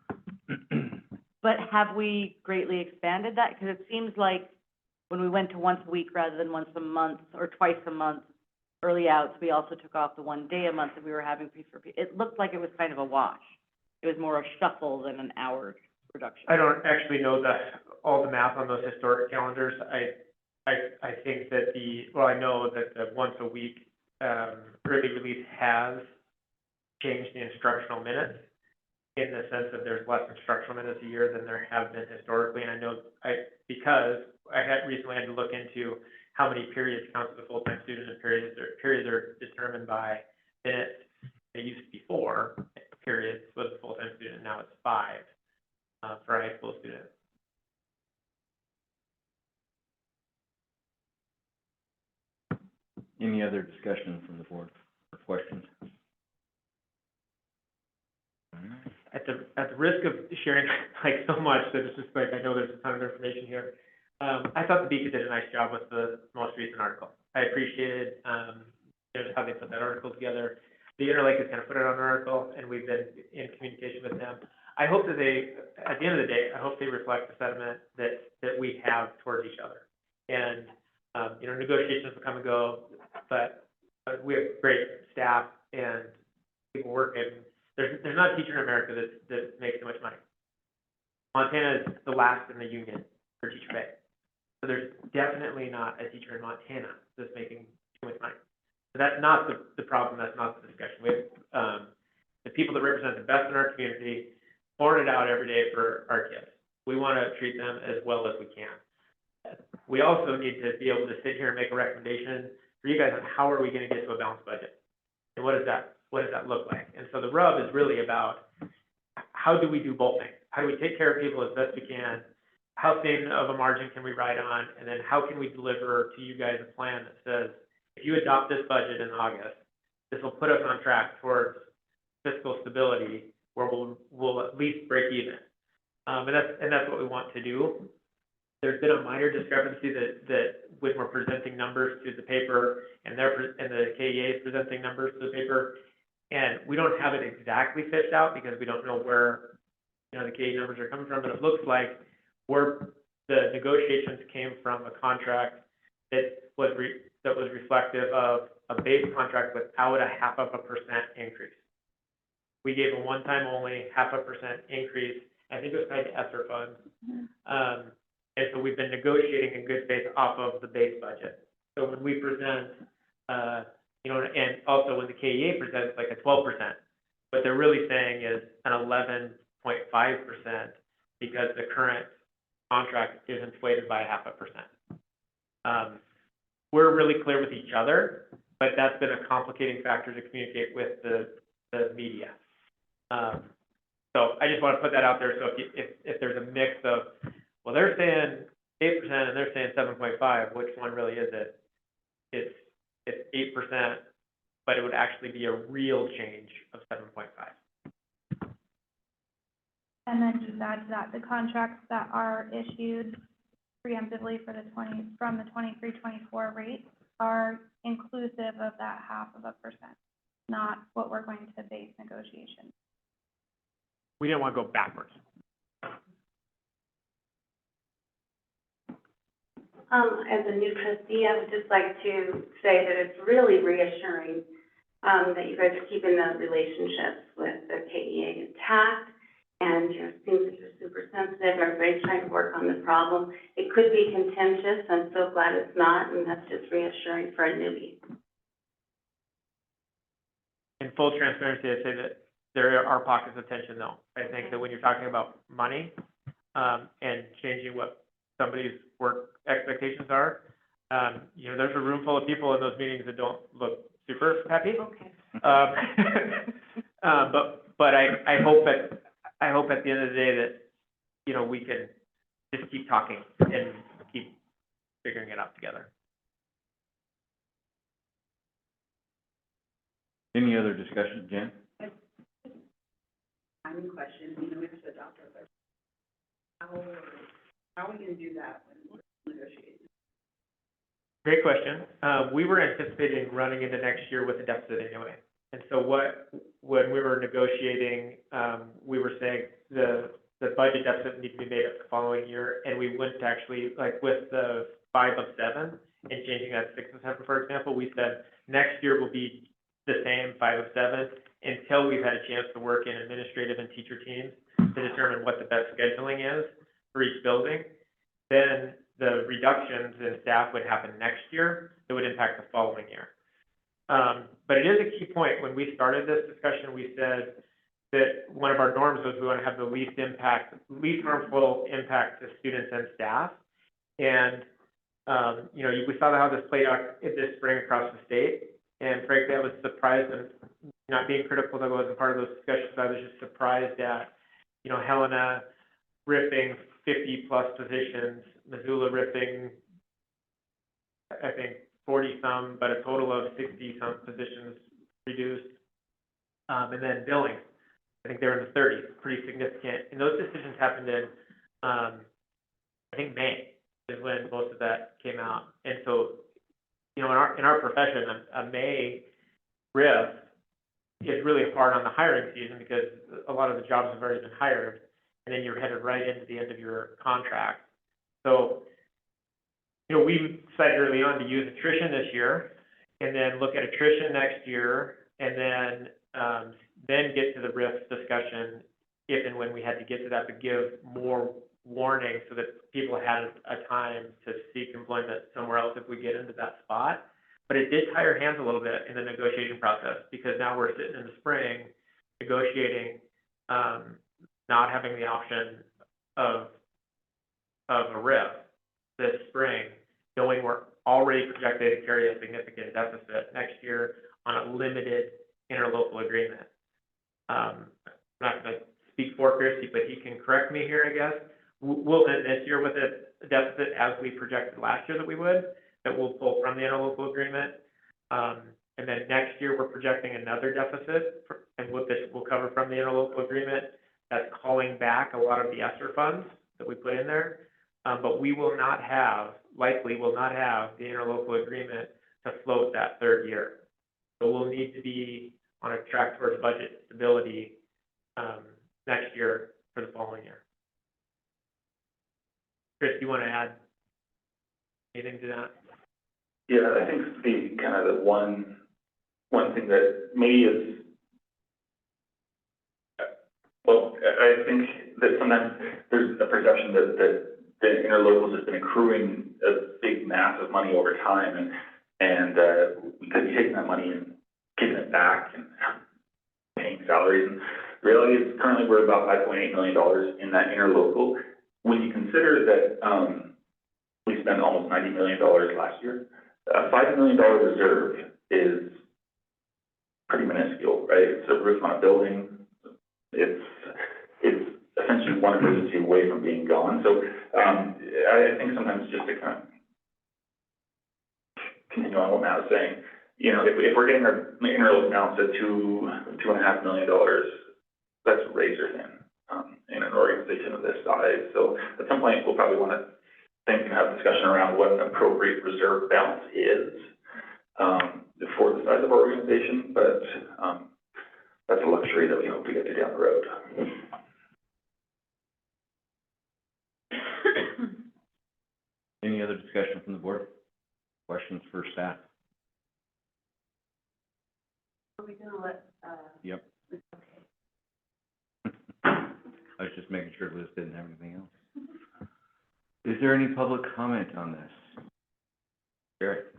But have we greatly expanded that? Because it seems like when we went to once a week rather than once a month or twice a month, early outs, we also took off the one day a month that we were having it looked like it was kind of a wash. It was more a shuffle than an hour reduction. I don't actually know all the math on those historic calendars. I think that I know that the once a week early release has changed the instructional minutes, in the sense that there's less instructional minutes a year than there have been historically. And I know because I recently had to look into how many periods count as a full-time student, and periods are determined by minutes. It used to be 4 periods was a full-time student, now it's 5 for a high school student. Any other discussion from the board or questions? All right. At the risk of sharing like so much, so this is like, I know there's a ton of information here. I thought the Beacon did a nice job with the most recent article. I appreciated, how they put that article together. The Interlake is going to put it on an article, and we've been in communication with them. I hope that at the end of the day, I hope they reflect the sentiment that we have towards each other. And, negotiations will come and go, but we have great staff and people working. There's not a teacher in America that makes too much money. Montana is the last in the union for teacher pay. So there's definitely not a teacher in Montana that's making too much money. So that's not the problem, that's not the discussion. We have the people that represent the best in our community, pouring it out every day for our kids. We want to treat them as well as we can. We also need to be able to sit here and make a recommendation for you guys on how are we going to get to a balanced budget. And what does that what does that look like? And so the rub is really about, how do we do both things? How do we take care of people as best we can? How thin of a margin can we ride on? And then how can we deliver to you guys a plan that says, if you adopt this budget in August, this will put us on track towards fiscal stability, where we'll at least break even. And that's what we want to do. There's been a minor discrepancy that when we're presenting numbers to the paper and the KEA is presenting numbers to the paper, and we don't have it exactly fished out because we don't know where, the KEA numbers are coming from, but it looks like the negotiations came from a contract that was reflective of a base contract without a 0.5% increase. We gave a one-time only 0.5% increase. I think it was tied to ESSER funds. And so we've been negotiating in good faith off of the base budget. So when we present, and also when the KEA presents like a 12%, what they're really saying is an 11.5% because the current contract is inflated by 0.5%. We're really clear with each other, but that's been a complicating factor to communicate with the media. So I just want to put that out there. So if there's a mix of, well, they're saying 8% and they're saying 7.5, which one really is it? It's 8%, but it would actually be a real change of 7.5. And then just add to that, the contracts that are issued preemptively for from the 23-24 rate are inclusive of that 0.5%, not what we're going to base negotiations. We didn't want to go backwards. As a new trustee, I would just like to say that it's really reassuring, that you guys are keeping the relationships with the KEA intact, and, things are super sensitive, everybody's trying to work on the problem. It could be contentious, I'm so glad it's not, and that's just reassuring for a newbie. In full transparency, I'd say that there are pockets of tension, though. I think that when you're talking about money, and changing what somebody's work expectations are, there's a room full of people in those meetings that don't look super happy. Okay. But I hope at the end of the day that, we can just keep talking and keep figuring it out together. Any other discussion, Jen? Timing question, we have to adopt our budget. How are we gonna do that when we're negotiating? Great question. We were anticipating running into next year with a deficit anyway. And so when we were negotiating, we were saying the budget deficit needs to be made up the following year, and we wouldn't actually, like with the 5 of 7 and changing that 6 of 7, for example, we said next year will be the same 5 of 7 until we've had a chance to work in administrative and teacher teams to determine what the best scheduling is for each building. Then the reductions in staff would happen next year that would impact the following year. But it is a key point. When we started this discussion, we said that one of our norms was we want to have the least harmful impact to students and staff. And, we saw how this played out this spring across the state. And frankly, I was surprised, and not being critical that I wasn't part of those discussions, I was just surprised at, Helena ripping 50+ positions, Missoula ripping, I think, 40-some, but a total of 60-some positions reduced. And then Billings, I think they were in the 30s, pretty significant. And those decisions happened in, I think, May is when most of that came out. And so, in our profession, a May RIF is really hard on the hiring season because a lot of the jobs have already been hired, and then you're headed right into the end of your contract. So, we decided early on to use attrition this year, and then look at attrition next year, and then get to the RIF discussion if and when we had to get to that, to give more warning so that people had a time to seek employment somewhere else if we get into that spot. But it did tie our hands a little bit in the negotiation process, because now we're sitting in the spring negotiating, not having the option of a RIF this spring, knowing we're already projected to carry a significant deficit next year on a limited interlocal agreement. I'm not gonna speak for Christie, but he can correct me here, I guess. We'll end this year with a deficit as we projected last year that we would, that we'll pull from the interlocal agreement. And then next year, we're projecting another deficit, and what this will cover from the interlocal agreement. That's calling back a lot of the ESSER funds that we put in there. But we will not have, likely will not have the interlocal agreement to float that third year. So we'll need to be on a track towards budget stability, next year for the following year. Chris, do you want to add anything to that? Yeah, I think the kind of the one thing that maybe is, well, I think that sometimes there's a perception that the interlocals has been accruing a big mass of money over time, and we could be taking that money and giving it back and paying salaries. And the reality is currently we're about $5.8 million in that interlocal. When you consider that we spent almost $90 million last year, a $5 million reserve is pretty minuscule, right? It's a roof on a building. It's essentially one emergency away from being gone. So I think sometimes just to kind of continue on what Matt was saying, you know, if we're getting our interlocal balance at $2.5 million, that's razor thin in an organization of this size. So at some point, we'll probably want to think and have a discussion around what an appropriate reserve balance is for the size of our organization, but that's a luxury that we hope to get to down the road. Any other discussion from the board? Questions for staff? Are we gonna let, Yep. okay. I was just making sure Liz didn't have anything else. Is there any public comment on this? Garrett?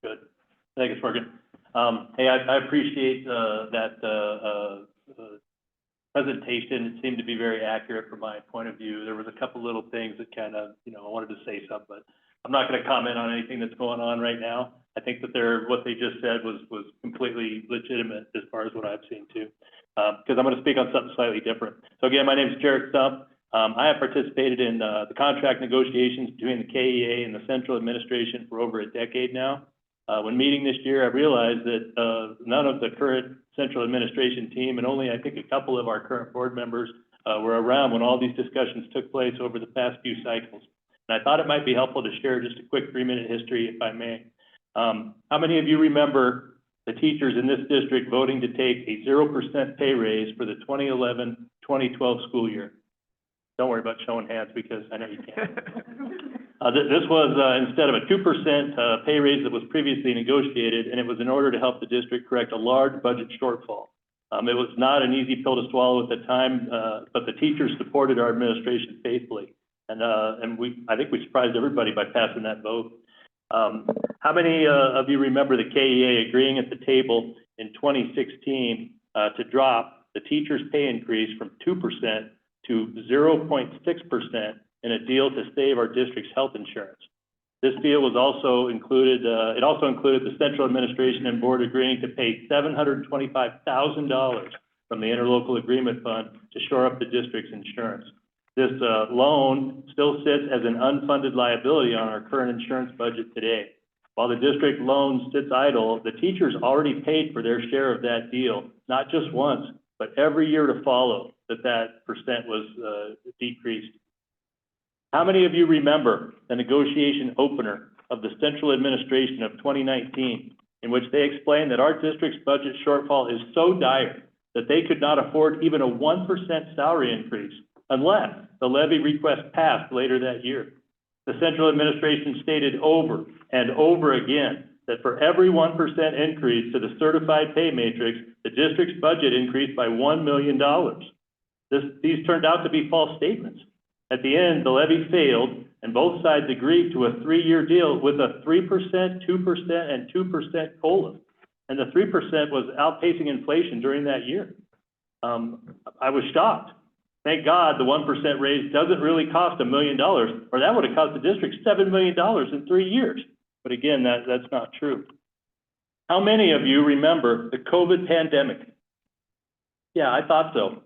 Good. Thank you, Morgan. Hey, I appreciate that presentation. It seemed to be very accurate from my point of view. There was a couple little things that kind of, you know, I wanted to say something, but I'm not going to comment on anything that's going on right now. I think that what they just said was completely legitimate as far as what I've seen too. Because I'm going to speak on something slightly different. So again, my name is Jared Stump. I have participated in the contract negotiations between the KEA and the central administration for over a decade now. When meeting this year, I realized that none of the current central administration team, and only I think a couple of our current board members were around when all these discussions took place over the past few cycles. And I thought it might be helpful to share just a quick 3-minute history, if I may. How many of you remember the teachers in this district voting to take a 0% pay raise for the 2011-2012 school year? Don't worry about showing hands because I know you can't. This was instead of a 2% pay raise that was previously negotiated, and it was in order to help the district correct a large budget shortfall. It was not an easy pill to swallow at the time, but the teachers supported our administration faithfully. And I think we surprised everybody by passing that vote. How many of you remember the KEA agreeing at the table in 2016 to drop the teachers' pay increase from 2% to 0.6% in a deal to save our district's health insurance? This deal was also included, it also included the central administration and board agreeing to pay $725,000 from the interlocal agreement fund to shore up the district's insurance. This loan still sits as an unfunded liability on our current insurance budget today. While the district loan sits idle, the teachers already paid for their share of that deal, not just once, but every year to follow that percent was decreased. How many of you remember the negotiation opener of the central administration of 2019, in which they explained that our district's budget shortfall is so dire that they could not afford even a 1% salary increase unless the levy request passed later that year? The central administration stated over and over again that for every 1% increase to the certified pay matrix, the district's budget increased by $1 million. These turned out to be false statements. At the end, the levy failed, and both sides agreed to a 3-year deal with a 3%, 2%, and 2% COLA. And the 3% was outpacing inflation during that year. I was shocked. Thank God the 1% raise doesn't really cost $1 million, or that would have cost the district $7 million in 3 years. But again, that's not true. How many of you remember the COVID pandemic? Yeah, I thought so.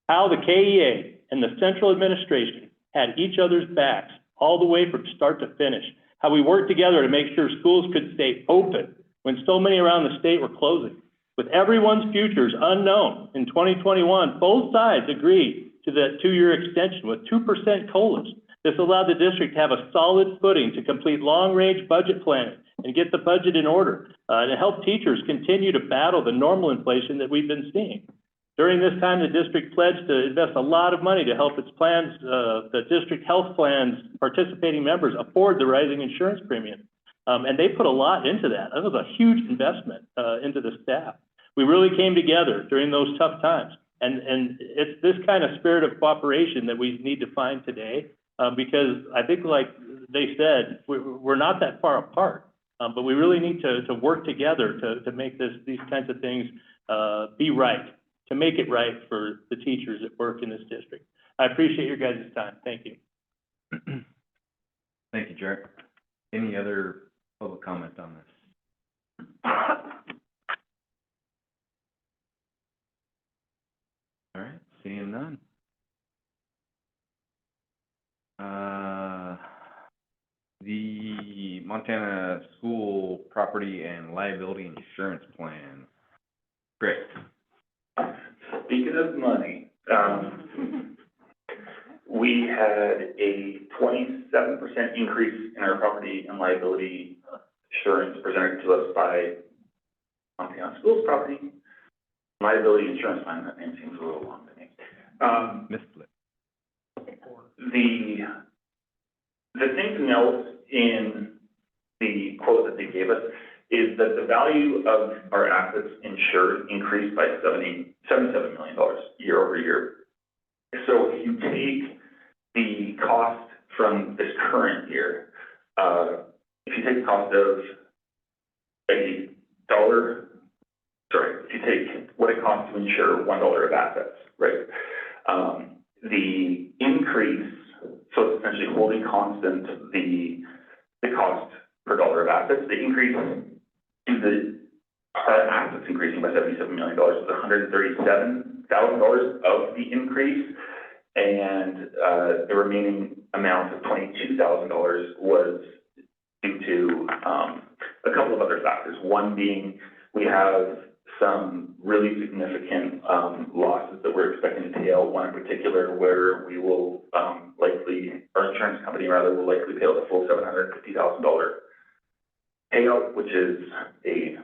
How the KEA and the central administration had each other's backs all the way from start to finish. How we worked together to make sure schools could stay open when so many around the state were closing. With everyone's futures unknown, in 2021, both sides agreed to that 2-year extension with 2% COLAs. This allowed the district to have a solid footing to complete long-range budget planning and get the budget in order, to help teachers continue to battle the normal inflation that we've been seeing. During this time, the district pledged to invest a lot of money to help its plans, the district health plans participating members afford the rising insurance premium. And they put a lot into that. That was a huge investment into the staff. We really came together during those tough times. And it's this kind of spirit of cooperation that we need to find today, because I think, like they said, we're not that far apart, but we really need to work together to make these kinds of things be right, to make it right for the teachers that work in this district. I appreciate your guys' time. Thank you. Thank you, Jared. Any other public comment on this? All right, seeing none. The Montana School Property and Liability Insurance Plan. Chris. Speaking of money, we had a 27% increase in our property and liability insurance presented to us by Montana Schools Property and Liability Insurance Plan. That name seems a little long to me. Missplit. The thing to note in the quote that they gave us is that the value of our assets insured increased by $77 million year over year. So if you take the cost from this current year, if you take the cost of if you take what it costs to insure $1 of assets, right? The increase, so it's essentially holding constant the cost per dollar of assets. The increase in our assets increasing by $77 million was $137,000 of the increase, and the remaining amount of $22,000 was due to a couple of other factors. One being we have some really significant losses that we're expecting to pay out. One in particular where we will our insurance company rather, will likely pay out the full $750,000 payout, which is a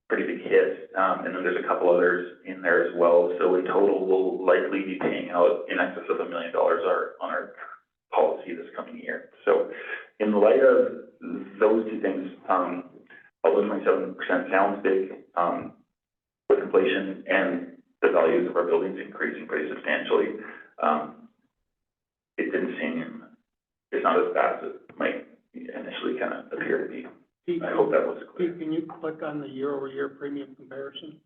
pretty big hit. And then there's a couple others in there as well. So in total, we'll likely be paying out in excess of $1 million on our policy this coming year. So in light of those two things, although 27% sounds big, with inflation and the values of our buildings increasing pretty substantially, it didn't seem, it's not as bad as it might initially kind of appear to be. I hope that was clear. Can you click on the year-over-year premium comparison?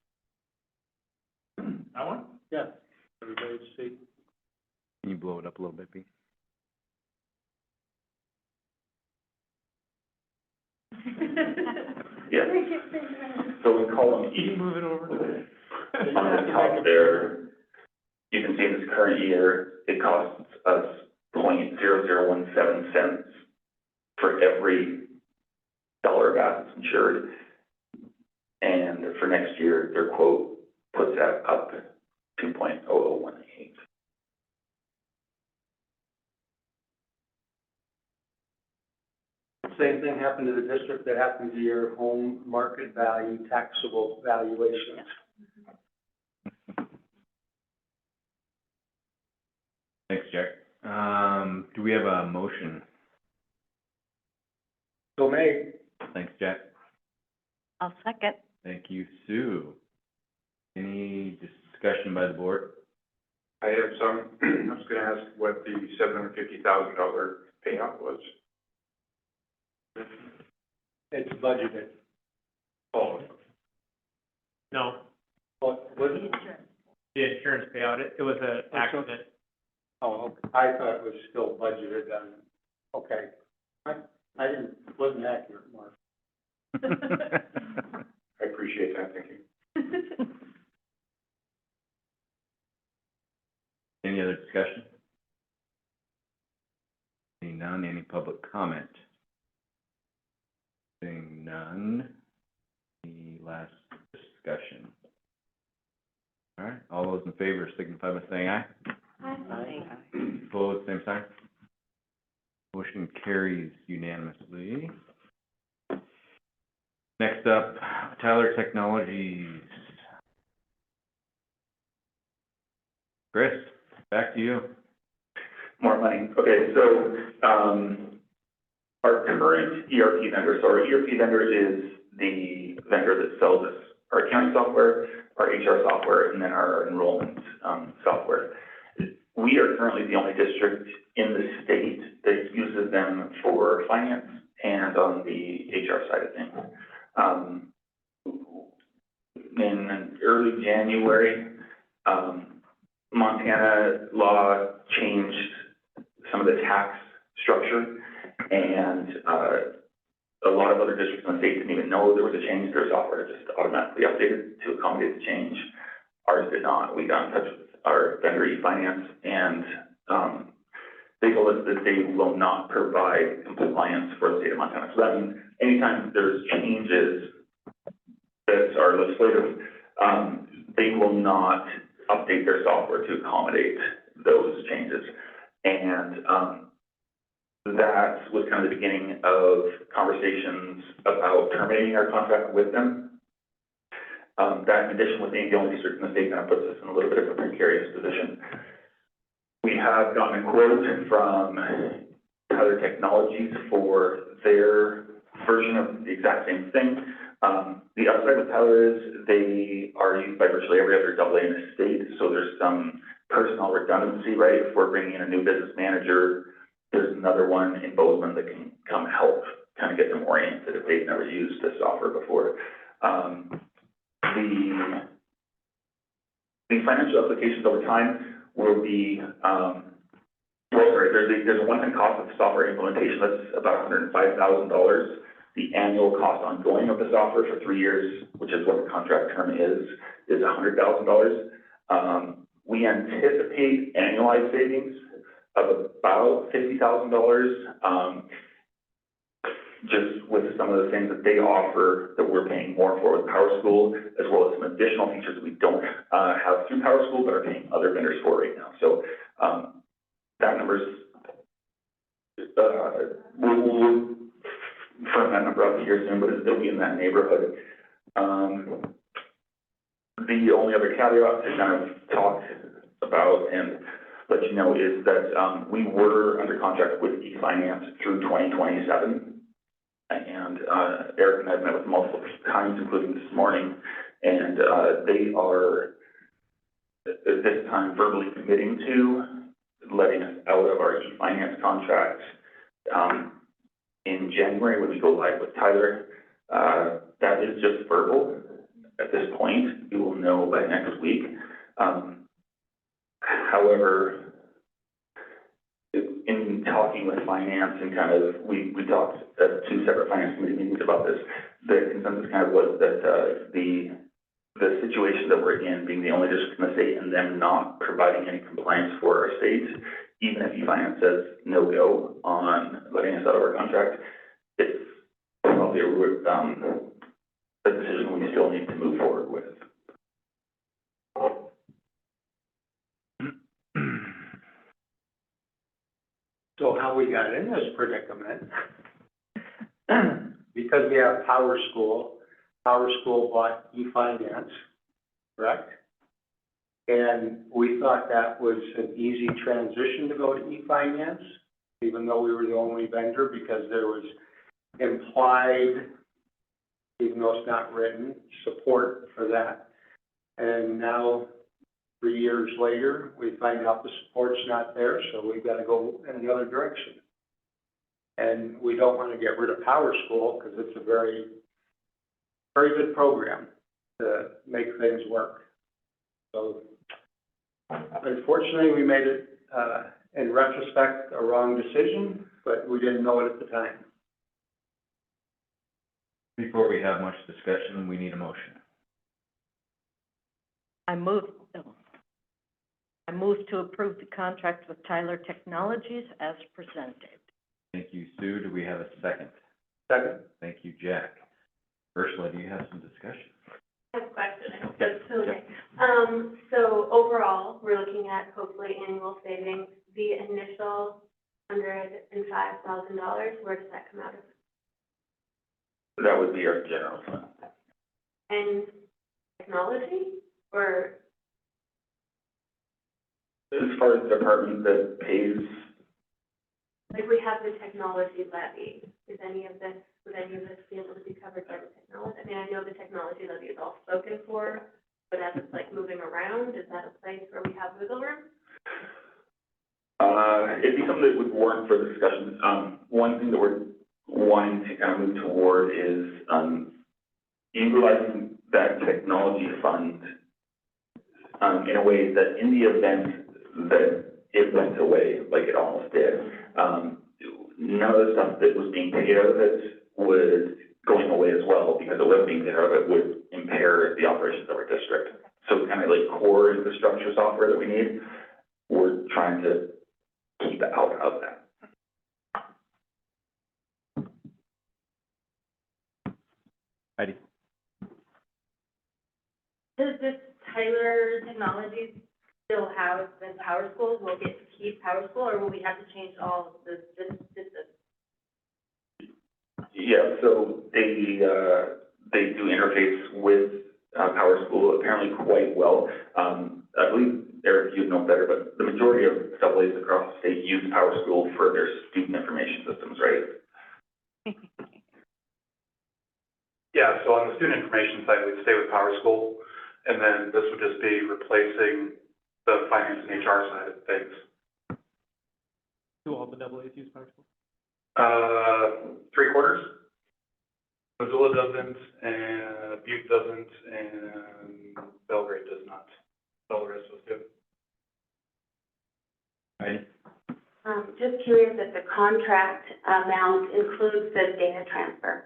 That one? Yeah, everybody to see. Can you blow it up a little bit, Pete? Yes. So in column Can you E, move it over to the? on the top there, you can see in this current year, it costs us 0.0017 cents for every dollar of assets insured. And for next year, their quote puts that up 2.0018. Same thing happened to the district that happened to your home market value, taxable valuations. Thanks, Jack. Do we have a motion? So made. Thanks, Jack. I'll second. Thank you, Sue. Any discussion by the board? I have some, I was gonna ask what the $750,000 payout was. It's budgeted. Oh, No, What, what, the insurance payout, it was an accident. oh, okay. I thought it was still budgeted on, okay. I didn't, wasn't accurate, Mark. I appreciate that, thank you. Any other discussion? Seeing none, any public comment? Seeing none, the last discussion. All right, all those in favor signify by saying aye. Opposed, same sign. Motion carries unanimously. Next up, Tyler Technologies. Chris, back to you. More money. Okay, so, our current ERP vendor, so our ERP vendor is the vendor that sells us our accounting software, our HR software, and then our enrollment, software. We are currently the only district in the state that uses them for finance and on the HR side of things. In early January, Montana law changed some of the tax structure, and a lot of other districts in the state didn't even know there was a change. Their software just automatically updated to accommodate the change. Ours did not. We got in touch with our vendor eFinance, and they told us that they will not provide compliance for the state of Montana. So that means anytime there's changes that are legislative, they will not update their software to accommodate those changes. And that was kind of the beginning of conversations about terminating our contract with them. That in addition with being the only district in the state kind of puts us in a little bit of a precarious position. We have gotten a quote from Tyler Technologies for their version of the exact same thing. The upside with Tyler is they are used by virtually every other AA in the state, so there's some personnel redundancy, right? If we're bringing in a new business manager, there's another one in Bozeman that can come help kind of get them oriented if they've never used this software before. The financial applications over time will be, there's a one-time cost of software implementation that's about $105,000. The annual cost ongoing of the software for 3 years, which is what the contract term is $100,000. We anticipate annualized savings of about $50,000, just with some of the things that they offer that we're paying more for with PowerSchool, as well as some additional features that we don't have through PowerSchool, but are paying other vendors for right now. So that number's, we'll firm that number up here soon, but it'll be in that neighborhood. The only other caveat to kind of talk about and let you know is that we were under contract with eFinance through 2027. And Eric and I have met with them multiple times, including this morning, and they are at this time verbally committing to letting us out of our eFinance contract in January when we go live with Tyler. That is just verbal at this point. We will know by next week. However, in talking with finance and kind of, we talked at 2 separate finance committee meetings about this, the consensus kind of was that the situation that we're in, being the only district in the state and them not providing any compliance for our state, even if eFinance says no go on letting us out of our contract, it's probably a decision we still need to move forward with. So how we got in this predicament, because we have PowerSchool bought eFinance, correct? And we thought that was an easy transition to go to eFinance, even though we were the only vendor, because there was implied, even though it's not written, support for that. And now 3 years later, we find out the support's not there, so we've got to go in the other direction. And we don't want to get rid of Power School because it's a very, very good program to make things work. So unfortunately, we made it, in retrospect, a wrong decision, but we didn't know it at the time. Before we have much discussion, we need a motion. I move to approve the contract with Tyler Technologies as presented. Thank you, Sue. Do we have a second? Second? Thank you, Jack. Ursula, do you have some discussion? I have a question, I hope Yeah, that's okay. So overall, we're looking at hopefully annual savings. The initial $105,000, where does that come out of? That would be our general fund. And technology, or, As far as the department that pays, like, we have the technology levy, would any of this be able to be covered by the technology? I mean, I know the technology levy is all spoken for, but as it's like moving around, is that a place where we have wiggle room? it'd be something that would warrant further discussion. One thing that we're wanting to kind of move toward is, utilizing that technology fund, in a way that in the event that it went away, like it almost did, none of the stuff that was being paid out of it would going away as well, because it was being paid out of it would impair the operations of our district. So kind of like core infrastructure software that we need, we're trying to keep out of that. Heidi? Does this Tyler Technologies still house the Power School? Will we get to keep Power School, or will we have to change all of the systems? Yeah, so they do interface with Power School apparently quite well. I believe, Eric, you'd know better, but the majority of AA's across the state use Power School for their student information systems, right? Yeah, so on the student information side, we'd stay with Power School, and then this would just be replacing the finance and HR side of things. Do all the AA's use Power School? 3/4. Missoula doesn't, and Butte doesn't, and Belgrade does not. All the rest of us do. Heidi? Just curious if the contract amount includes the data transfer.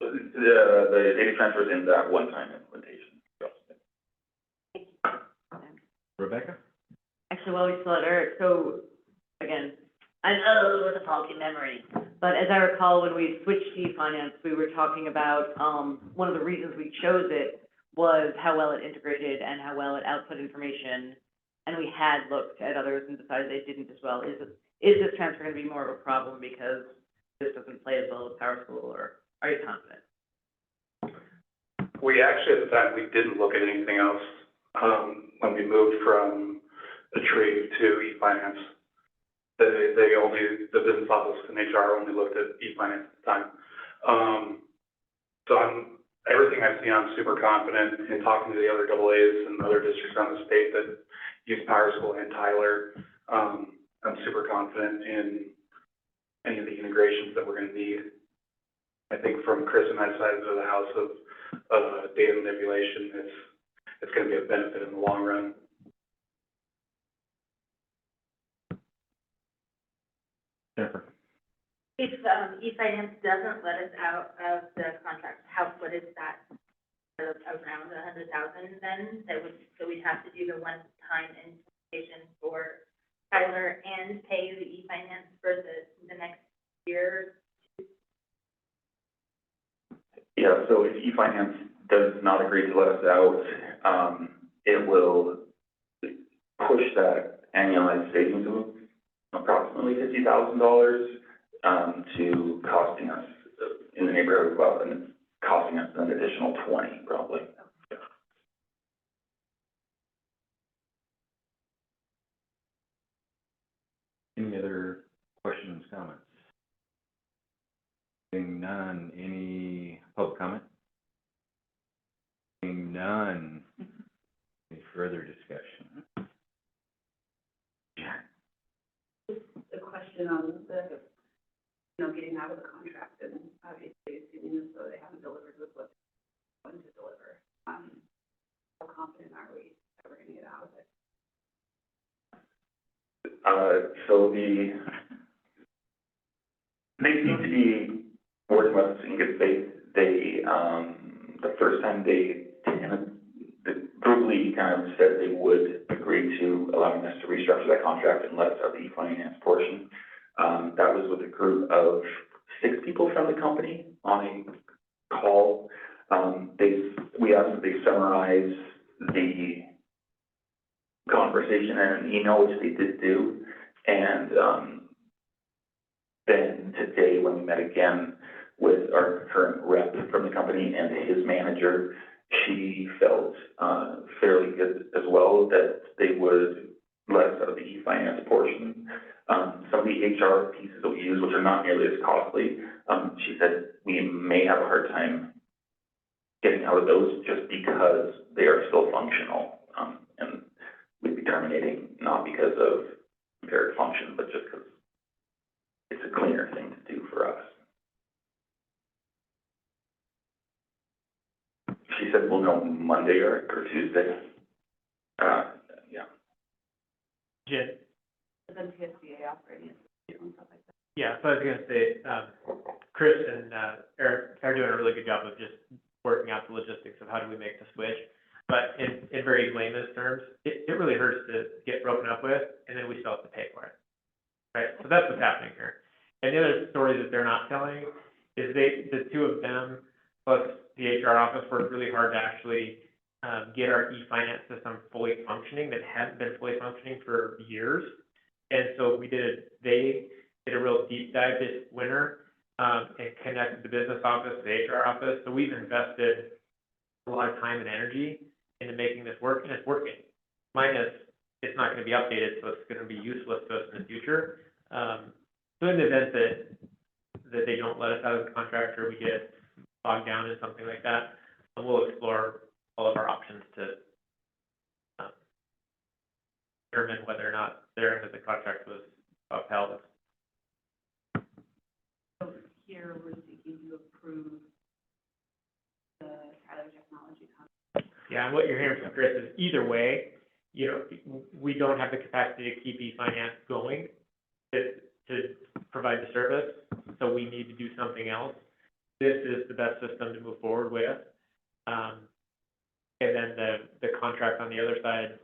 The data transfer is in that one-time implementation. Rebecca? Actually, while we still have Eric, so, again, I know with a faulty memory, but as I recall, when we switched to e-finance, we were talking about, one of the reasons we chose it was how well it integrated and how well it output information, and we had looked at others and decided they didn't as well. Is this transfer gonna be more of a problem because this doesn't play as well as Power School, or are you confident? We actually, at the time, we didn't look at anything else, when we moved from the tree to e-finance. They only, the business office and HR only looked at e-finance at the time. So everything I see, I'm super confident in talking to the other AA's and other districts around the state that use Power School and Tyler. I'm super confident in any of the integrations that we're gonna need. I think from Chris and my side of the house of data manipulation, it's gonna be a benefit in the long run. Jennifer? If, e-finance doesn't let us out of the contract, what is that? Around 100,000 then, so we'd have to do the one-time implementation for Tyler and pay the e-finance for the next year? Yeah, so if e-finance does not agree to let us out, it will push that annualized savings of approximately $50,000 to costing us in the neighborhood of about, and it's costing us an additional 20 probably. Any other questions, comments? Seeing none, any public comment? Seeing none, further discussion? A question on the, getting out of the contract and obviously assuming as though they haven't delivered with what they're going to deliver. How confident are we that we're gonna get out of it? So they seem to be working with us in good faith. They, the first time they verbally kind of said they would agree to allowing us to restructure that contract and let us have the finance portion. That was with a group of 6 people from the company on a call. We asked that they summarize the conversation in an email, which they did do. And then today, when we met again with our current rep from the company and his manager, she felt fairly good as well that they would let us out of the e-finance portion. Some of the HR pieces that we use, which are not nearly as costly, she said we may have a hard time getting out of those just because they are still functional. And we'd be terminating not because of impaired function, but just because it's a cleaner thing to do for us. She said we'll know Monday or Tuesday. Yeah. Jen? But then TSBA operating and stuff like that. Yeah, so I was gonna say, Chris and, Eric are doing a really good job of just working out the logistics of how do we make the switch. But in very layman's terms, it really hurts to get broken up with, and then we still have to pay for it. Right, so that's what's happening here. And the other story that they're not telling is the two of them, plus the HR office, worked really hard to actually, get our e-finance system fully functioning, that hadn't been fully functioning for years. And so they did a real deep dive this winter, and connected the business office, the HR office. So we've invested a lot of time and energy into making this work, and it's working. Minus, it's not gonna be updated, so it's gonna be useless to us in the future. So in the event that they don't let us out of the contract, or we get bogged down in something like that, we'll explore all of our options to determine whether or not their end of the contract was upheld. So here, we're seeking to approve the Tyler Technology contract. Yeah, and what you're hearing from Chris is either way, we don't have the capacity to keep e-finance going to provide the service, so we need to do something else. This is the best system to move forward with. And then the contract on the other side,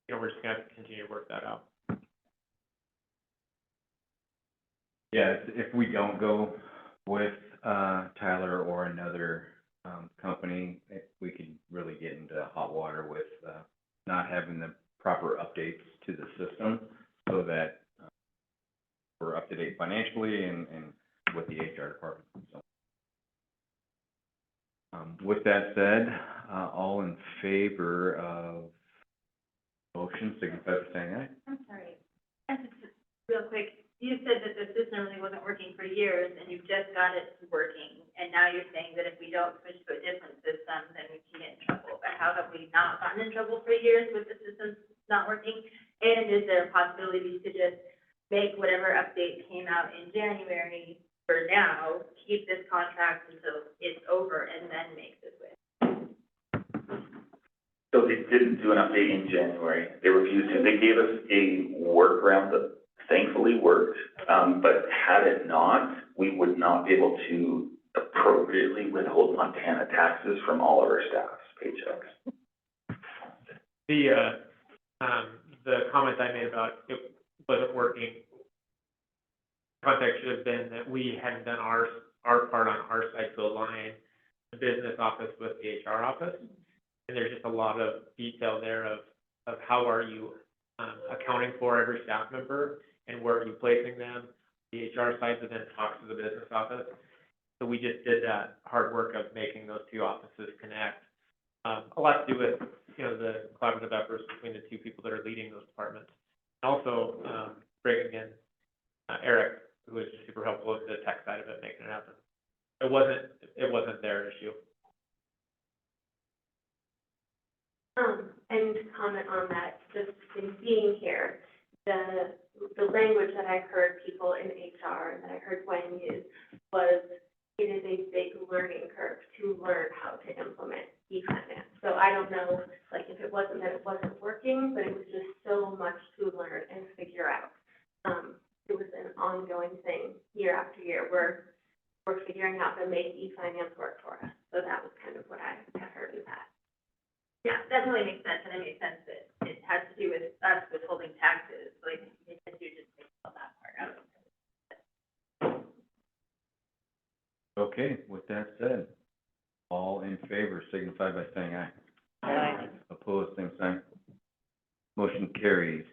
we're just gonna have to continue to work that out. Yeah, if we don't go with, Tyler or another, company, we could really get into hot water with, not having the proper updates to the system so that, we're up to date financially and with the HR department, so. With that said, all in favor of motion, signify by saying aye. I'm sorry, just real quick, you said that the system really wasn't working for years, and you've just got it working, and now you're saying that if we don't switch to a different system, then we can get in trouble. But how have we not gotten in trouble for years with the system not working? And is there a possibility to just make whatever update came out in January for now, keep this contract until it's over, and then make the switch? So they didn't do an update in January. They refused to. They gave us a workaround that thankfully worked, but had it not, we would not be able to appropriately withhold Montana taxes from all of our staff's paychecks. The comment I made about it wasn't working, context should have been that we hadn't done our part on our side to align the business office with the HR office. And there's just a lot of detail there of how are you accounting for every staff member and where are you placing them. The HR side then talks to the business office. So we just did that hard work of making those two offices connect. A lot to do with, the collaborative efforts between the two people that are leading those departments. Also, bringing in Eric, who was super helpful with the tech side of it, making it happen. It wasn't their issue. and to comment on that, just in being here, the language that I heard people in HR and that I heard Gwen use was, it is a big learning curve to learn how to implement e-finance. So I don't know, like, if it wasn't that it wasn't working, but it was just so much to learn and figure out. It was an ongoing thing year after year. We're figuring out to make e-finance work for us. So that was kind of what I heard in that. Yeah, that totally makes sense, and it makes sense that it has to do with us withholding taxes, like, you just take all that part out. Okay, with that said, all in favor signify by saying aye. Aye. Opposed, same sign. Motion carries.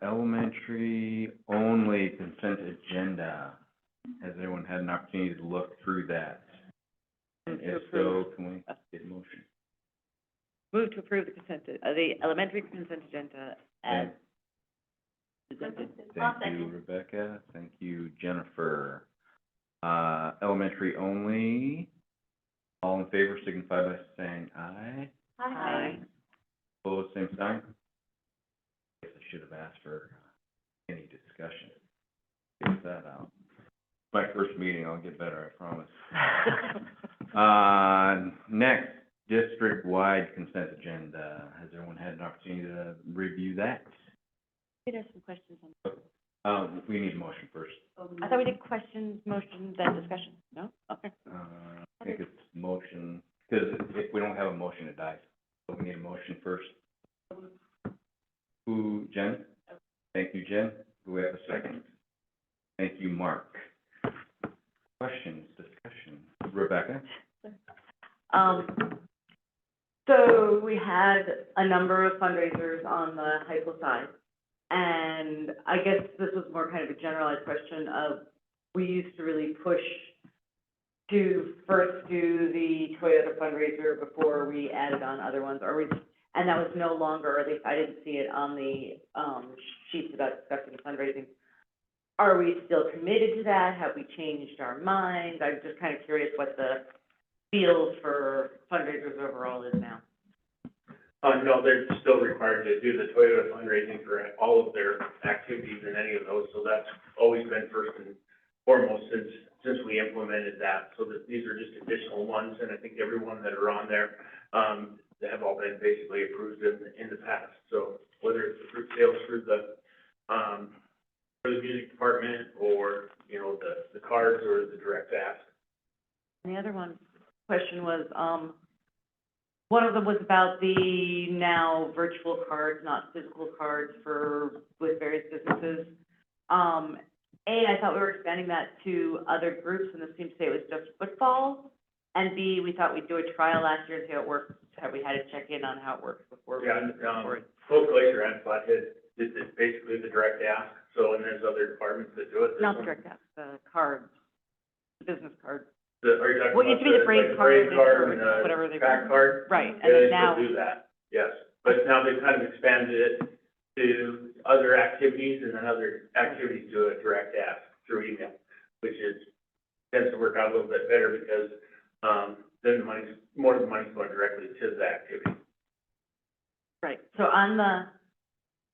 Elementary only consent agenda. Has everyone had an opportunity to look through that? And if so, can we get a motion? Move to approve the elementary consent agenda as presented. Thank you, Rebecca. Thank you, Jennifer. Elementary only. All in favor signify by saying aye. Aye. Opposed, same sign. Guess I should have asked for any discussion. Get that out. My first meeting, I'll get better, I promise. Next, district-wide consent agenda. Has everyone had an opportunity to review that? Did have some questions on. We need a motion first. I thought we did questions, motions, then discussion. No? Okay. I think it's motion, because if we don't have a motion, it dies. So we need a motion first. Who, Jen? Thank you, Jen. Do we have a second? Thank you, Mark. Questions, discussion? Rebecca? So we had a number of fundraisers on the high school side, and I guess this was more kind of a generalized question of, we used to really push to first do the Toyota fundraiser before we added on other ones, and that was no longer, or at least I didn't see it on the, sheets about discussing fundraising. Are we still committed to that? Have we changed our minds? I'm just kind of curious what the feels for fundraisers overall is now. No, they're still required to do the Toyota fundraising for all of their activities in any of those, so that's always been first and foremost since we implemented that, so that these are just additional ones, and I think everyone that are on there, they have all been basically approved in the past, so whether it's the fruit sales through the, for the music department, or, you know, the cards or the direct ask. And the other question was, one of them was about the now virtual cards, not physical cards with various businesses. I thought we were expanding that to other groups, and this seemed to say it was just football. And B, we thought we'd do a trial last year and see how it works. Have we had to check in on how it works before we? Yeah, Full Glacier and Flathead did basically the direct ask, so, and there's other departments that do it. Not the direct ask, the cards, the business cards. Are you talking What used to be the Brave card, and whatever they track card? Right, and Yeah, then they now, still do that, yes. But now they've kind of expanded it to other activities, and then other activities do a direct ask through email, which tends to work out a little bit better because, then more of the money's going directly to the activity. right, so on the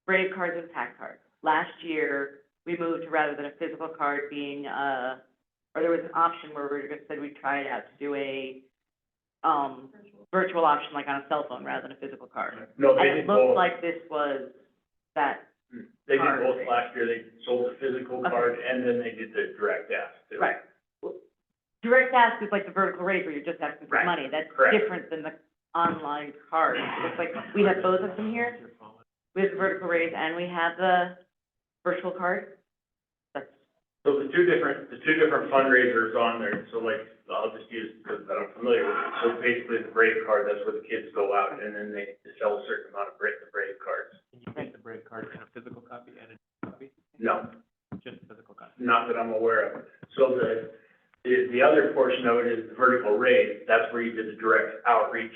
Brave cards and pack cards, last year, we moved to, rather than a physical card being, or there was an option where we just said we'd try it out to do a, virtual option, like on a cell phone, rather than a physical card. No, they And did it looked both. like this was that, They did card. both last year. They sold the physical Okay. card, and then they did the direct ask too. right. Direct ask is like the vertical raise where you're just asking for Right. money. That's Correct. different than the online card. It looks like we have both of them here. We have the vertical raise and we have the virtual card. That's, So the two different fundraisers on there, so like, I'll just use, because I'm familiar with it. So basically the Brave card, that's where the kids go out and then they sell a certain amount of the Brave cards. Can you get the Brave card in a physical copy and a copy? No, Just a physical copy. not that I'm aware of. So the other portion of it is the vertical raise. That's where you did the direct outreach,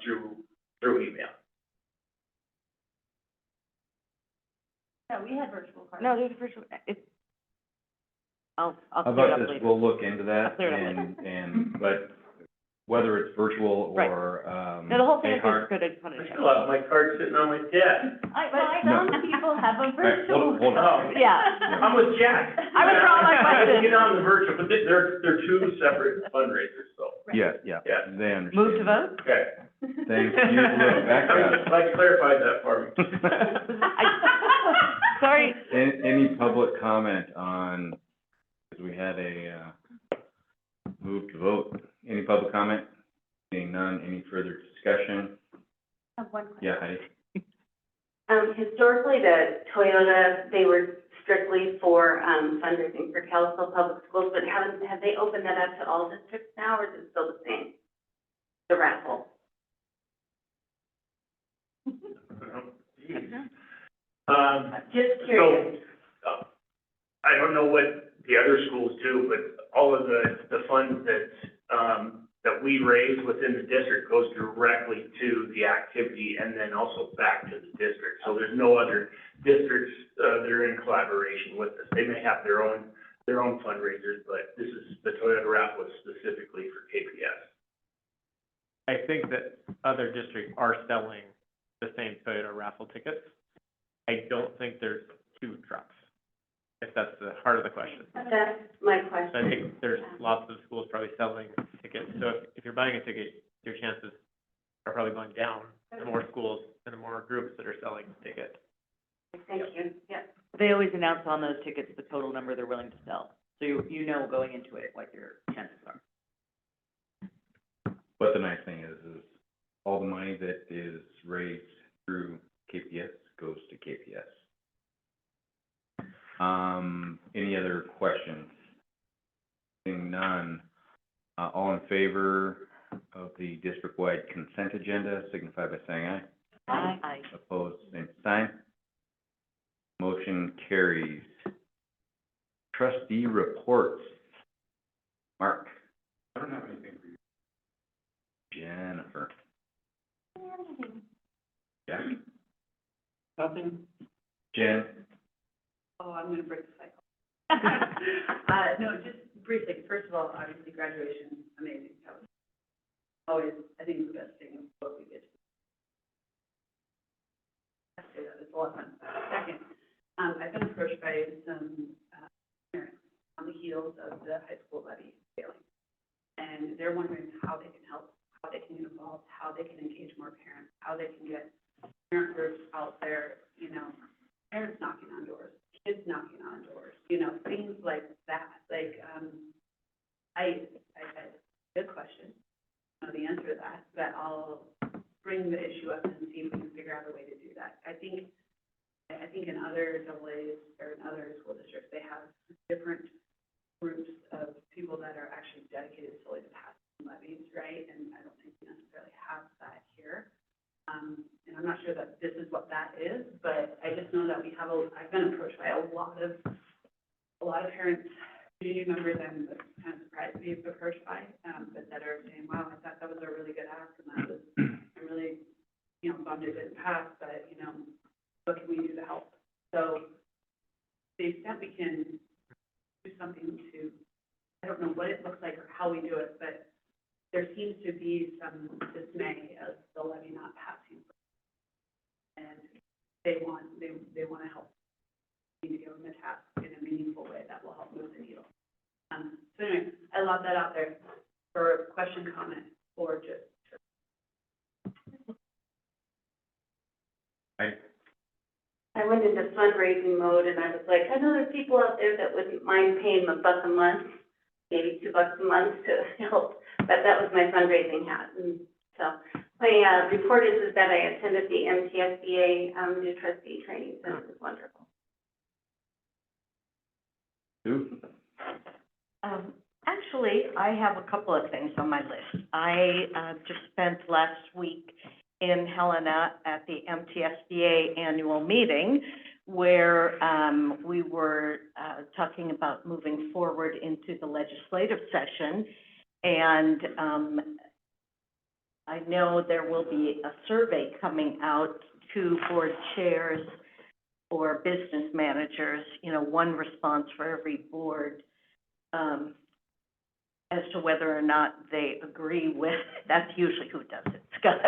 through email. Yeah, we had virtual cards. no, there's a virtual, I'll How clear it about up this, later. we'll look into that, I'll clear it up later. but whether it's virtual Right. or, No, the whole thing a is hard- good, I just wanted to I check. still have my card sitting on my desk. No. Some people have a All right, virtual. hold on. Yeah. I'm with Jack. I withdraw my question. Get on the virtual, but they're two separate fundraisers, so. Yeah, Yeah. they understand. Move to vote? Okay. Thank you, Rebecca. Like clarified that for me. Sorry. Any public comment on, because we had a, move to vote. Any public comment? Seeing none, any further discussion? I have one question. Yeah, Heidi? Historically, the Toyota, they were strictly for, fundraising for Kalispell Public Schools, but have they opened that up to all districts now, or is it still the same? The raffle? Just curious. I don't know what the other schools do, but all of the funds that we raise within the district goes directly to the activity and then also back to the district. So there's no other districts, that are in collaboration with us. They may have their own fundraisers, but this is, the Toyota raffle is specifically for KPS. I think that other districts are selling the same Toyota raffle tickets. I don't think there's two trucks, if that's the heart of the question. That's my So I question. think there's lots of schools probably selling tickets. So if you're buying a ticket, your chances are probably going down, the more schools and the more groups that are selling tickets. Thank you, yeah. They always announce on those tickets the total number they're willing to sell, so you know going into it what your chances are. But the nice thing is all the money that is raised through KPS goes to KPS. Any other questions? Seeing none, all in favor of the district-wide consent agenda, signify by saying aye. Aye. Opposed, same sign. Motion carries. Trustee reports. Mark? I don't have anything for you. Jennifer? Jack? Nothing. Jen? Oh, I'm gonna break the cycle. No, just briefly, first of all, obviously graduation, amazing. That was always, I think, the best thing of what we did. It's a lot of fun. Second, I've been approached by some, parents on the heels of the high school levy failing. And they're wondering how they can help, how they can get involved, how they can engage more parents, how they can get parent groups out there, you know, parents knocking on doors, kids knocking on doors, you know, things like that. Like, I had a good question, I don't know the answer to that, but I'll bring the issue up and see if we can figure out a way to do that. I think in other AA's or in other school districts, they have different groups of people that are actually dedicated solely to passing levies, right? And I don't think we necessarily have that here. And I'm not sure that this is what that is, but I just know that we have I've been approached by a lot of parents, community members, I'm kind of surprised to be approached by, but that are saying, wow, I thought that was a really good ask, and that was, I'm really, you know, bummed it didn't pass, but, you know, what can we do to help? So, to the extent we can do something to, I don't know what it looks like or how we do it, but there seems to be some dismay of the levy not passing. And they want to help. We need to give them a task in a meaningful way that will help move the needle. So anyway, I love that out there for question, comment, or just. I went into fundraising mode, and I was like, I know there's people out there that wouldn't mind paying $1 a month, maybe $2 a month to help, but that was my fundraising hat. And so my report is that I attended the MTSBA new trustee training, so it was wonderful. Sue? Actually, I have a couple of things on my list. I just spent last week in Helena at the MTSBA annual meeting where we were talking about moving forward into the legislative session. And I know there will be a survey coming out to board chairs or business managers, you know, one response for every board. as to whether or not they agree with, that's usually who does it, Scott.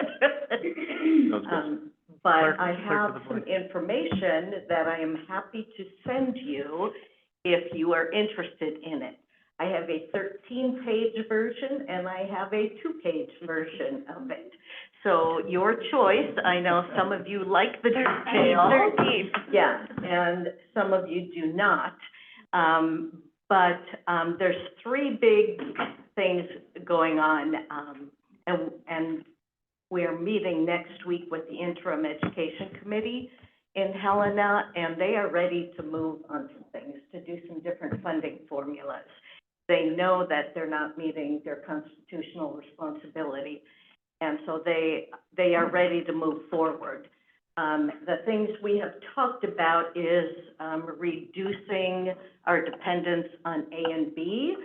But I have some information that I am happy to send you if you are interested in it. I have a 13-page version and I have a 2-page version of it. So your choice, I know some of you like the detail. 13. Yeah, and some of you do not. But there's 3 big things going on, and we're meeting next week with the Interim Education Committee in Helena, and they are ready to move on some things, to do some different funding formulas. They know that they're not meeting their constitutional responsibility, and so they are ready to move forward. The things we have talked about is reducing our dependence on A and B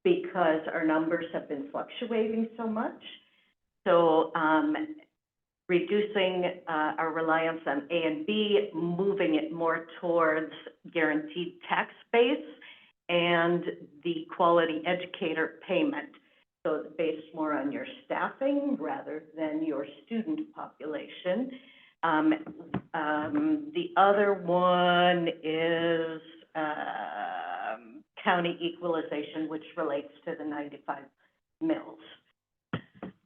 because our numbers have been fluctuating so much. So reducing our reliance on A and B, moving it more towards guaranteed tax base and the quality educator payment. So it's based more on your staffing rather than your student population. The other one is county equalization, which relates to the 95 mills.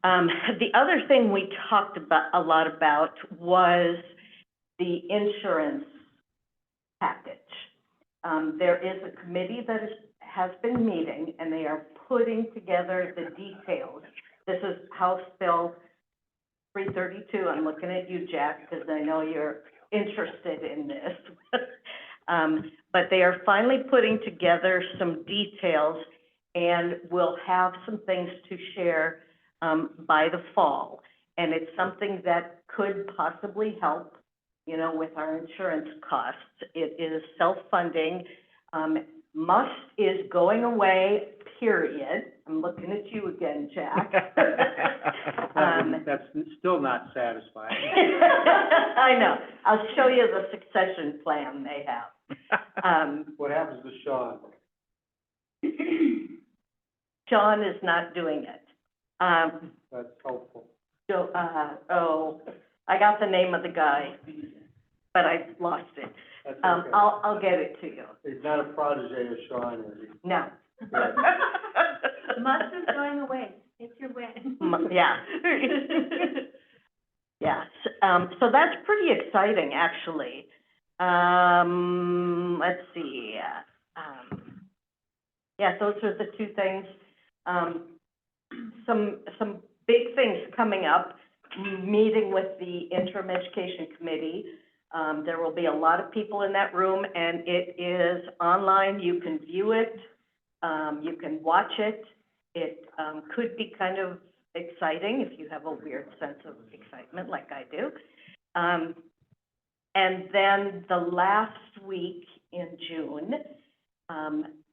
The other thing we talked about a lot about was the insurance package. There is a committee that has been meeting, and they are putting together the details. This is House Bill 332. I'm looking at you, Jack, because I know you're interested in this. But they are finally putting together some details, and we'll have some things to share by the fall. And it's something that could possibly help, you know, with our insurance costs. It is self-funding. Must is going away, period. I'm looking at you again, Jack. That's still not satisfying. I know. I'll show you the succession plan they have. What happens to Sean? Sean is not doing it. That's helpful. So, I got the name of the guy, but I lost it. That's okay. I'll get it to you. He's not a protege of Sean, is he? No. Must is going away. It's your win. Yeah. Yeah, so that's pretty exciting, actually. Let's see, yeah, those are the 2 things. Some big things coming up, meeting with the Interim Education Committee. There will be a lot of people in that room, and it is online. You can view it, you can watch it. It could be kind of exciting if you have a weird sense of excitement like I do. And then the last week in June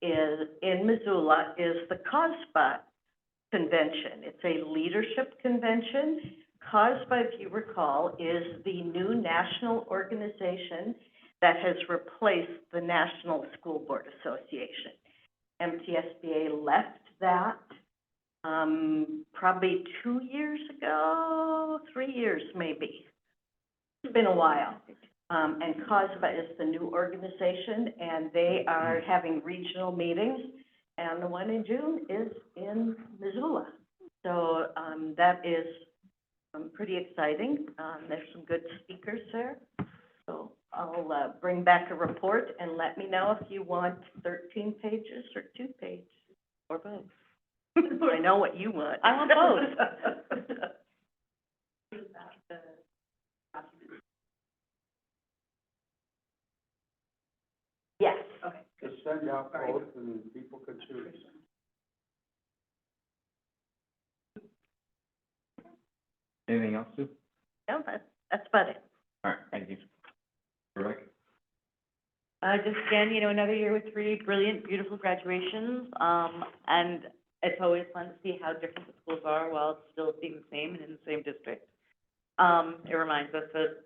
is in Missoula is the COSPA convention. It's a leadership convention. COSPA, if you recall, is the new national organization that has replaced the National School Board Association. MTSBA left that probably 2 years ago, 3 years maybe. It's been a while. And COSPA is the new organization, and they are having regional meetings, and the one in June is in Missoula. So that is pretty exciting. There's some good speakers there. So I'll bring back a report and let me know if you want 13 pages or 2 pages or both. I know what you want. I want both. Yes. Okay. Just send out both and people can choose. Anything else, Sue? No, that's about it. All right, thank you. Rebecca? Just again, you know, another year with 3 brilliant, beautiful graduations, and it's always fun to see how different the schools are while still being the same and in the same district. It reminds us that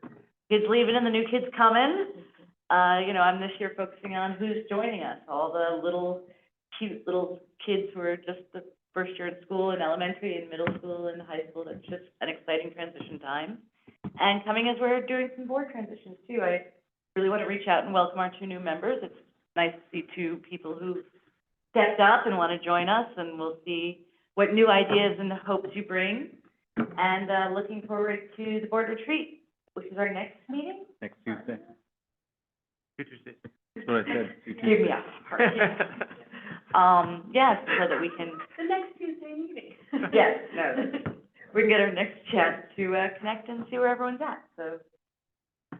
kids leaving and the new kids coming. You know, I'm this year focusing on who's joining us, all the little cute little kids who are just the first year in school and elementary and middle school and high school. That's just an exciting transition time. And coming as we're doing some board transitions too, I really want to reach out and welcome our 2 new members. It's nice to see 2 people who stepped up and want to join us, and we'll see what new ideas and hopes you bring. And, looking forward to the board retreat, which is our next meeting. Next Tuesday. Future state. That's what I said. Give me a heart. Yes, so that we can, The next Tuesday meeting. yes, no, we can get our next chance to, connect and see where everyone's at, so.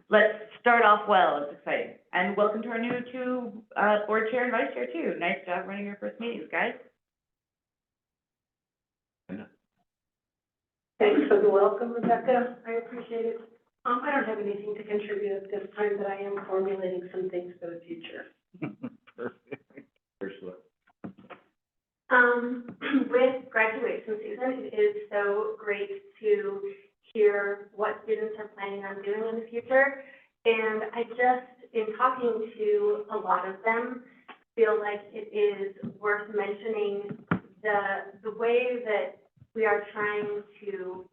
Let's start off well, it's exciting. And welcome to our new 2, board chair and vice chair too. Nice job running your first meetings, guys. Thanks for the welcome, Rebecca. I appreciate it. I don't have anything to contribute at this time, but I am formulating some things for the future. Perfect. Ursula. With graduation season, it is so great to hear what students are planning on doing in the future. And I just, in talking to a lot of them, feel like it is worth mentioning the way that we are trying to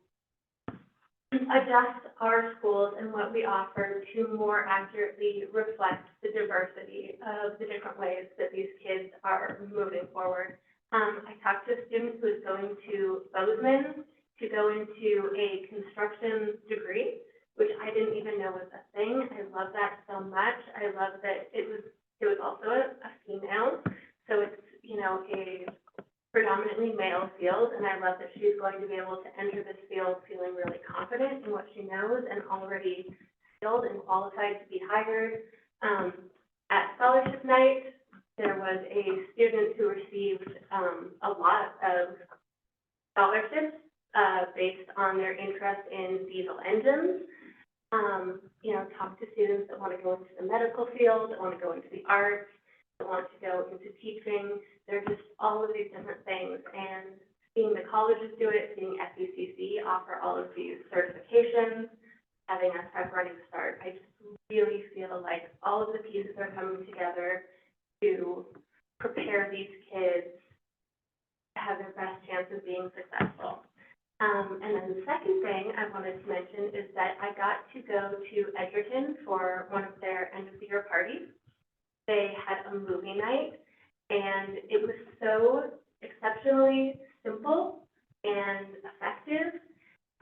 adjust our schools and what we offer to more accurately reflect the diversity of the different ways that these kids are moving forward. I talked to a student who is going to Bozeman to go into a construction degree, which I didn't even know was a thing. I love that so much. I love that it was also a female, so it's, you know, a predominantly male field, and I love that she's going to be able to enter this field feeling really confident in what she knows and already skilled and qualified to be hired. At scholarship night, there was a student who received a lot of scholarships based on their interest in diesel engines. You know, talk to students that want to go into the medical field, that want to go into the arts, that want to go into teaching. They're just all of these different things, and seeing the colleges do it, seeing FECC offer all of these certifications, having us have Running Start, I just really feel like all of the pieces are coming together to prepare these kids to have their best chance of being successful. And then the second thing I wanted to mention is that I got to go to Edgerton for one of their end-of-the-year parties. They had a movie night, and it was so exceptionally simple and effective.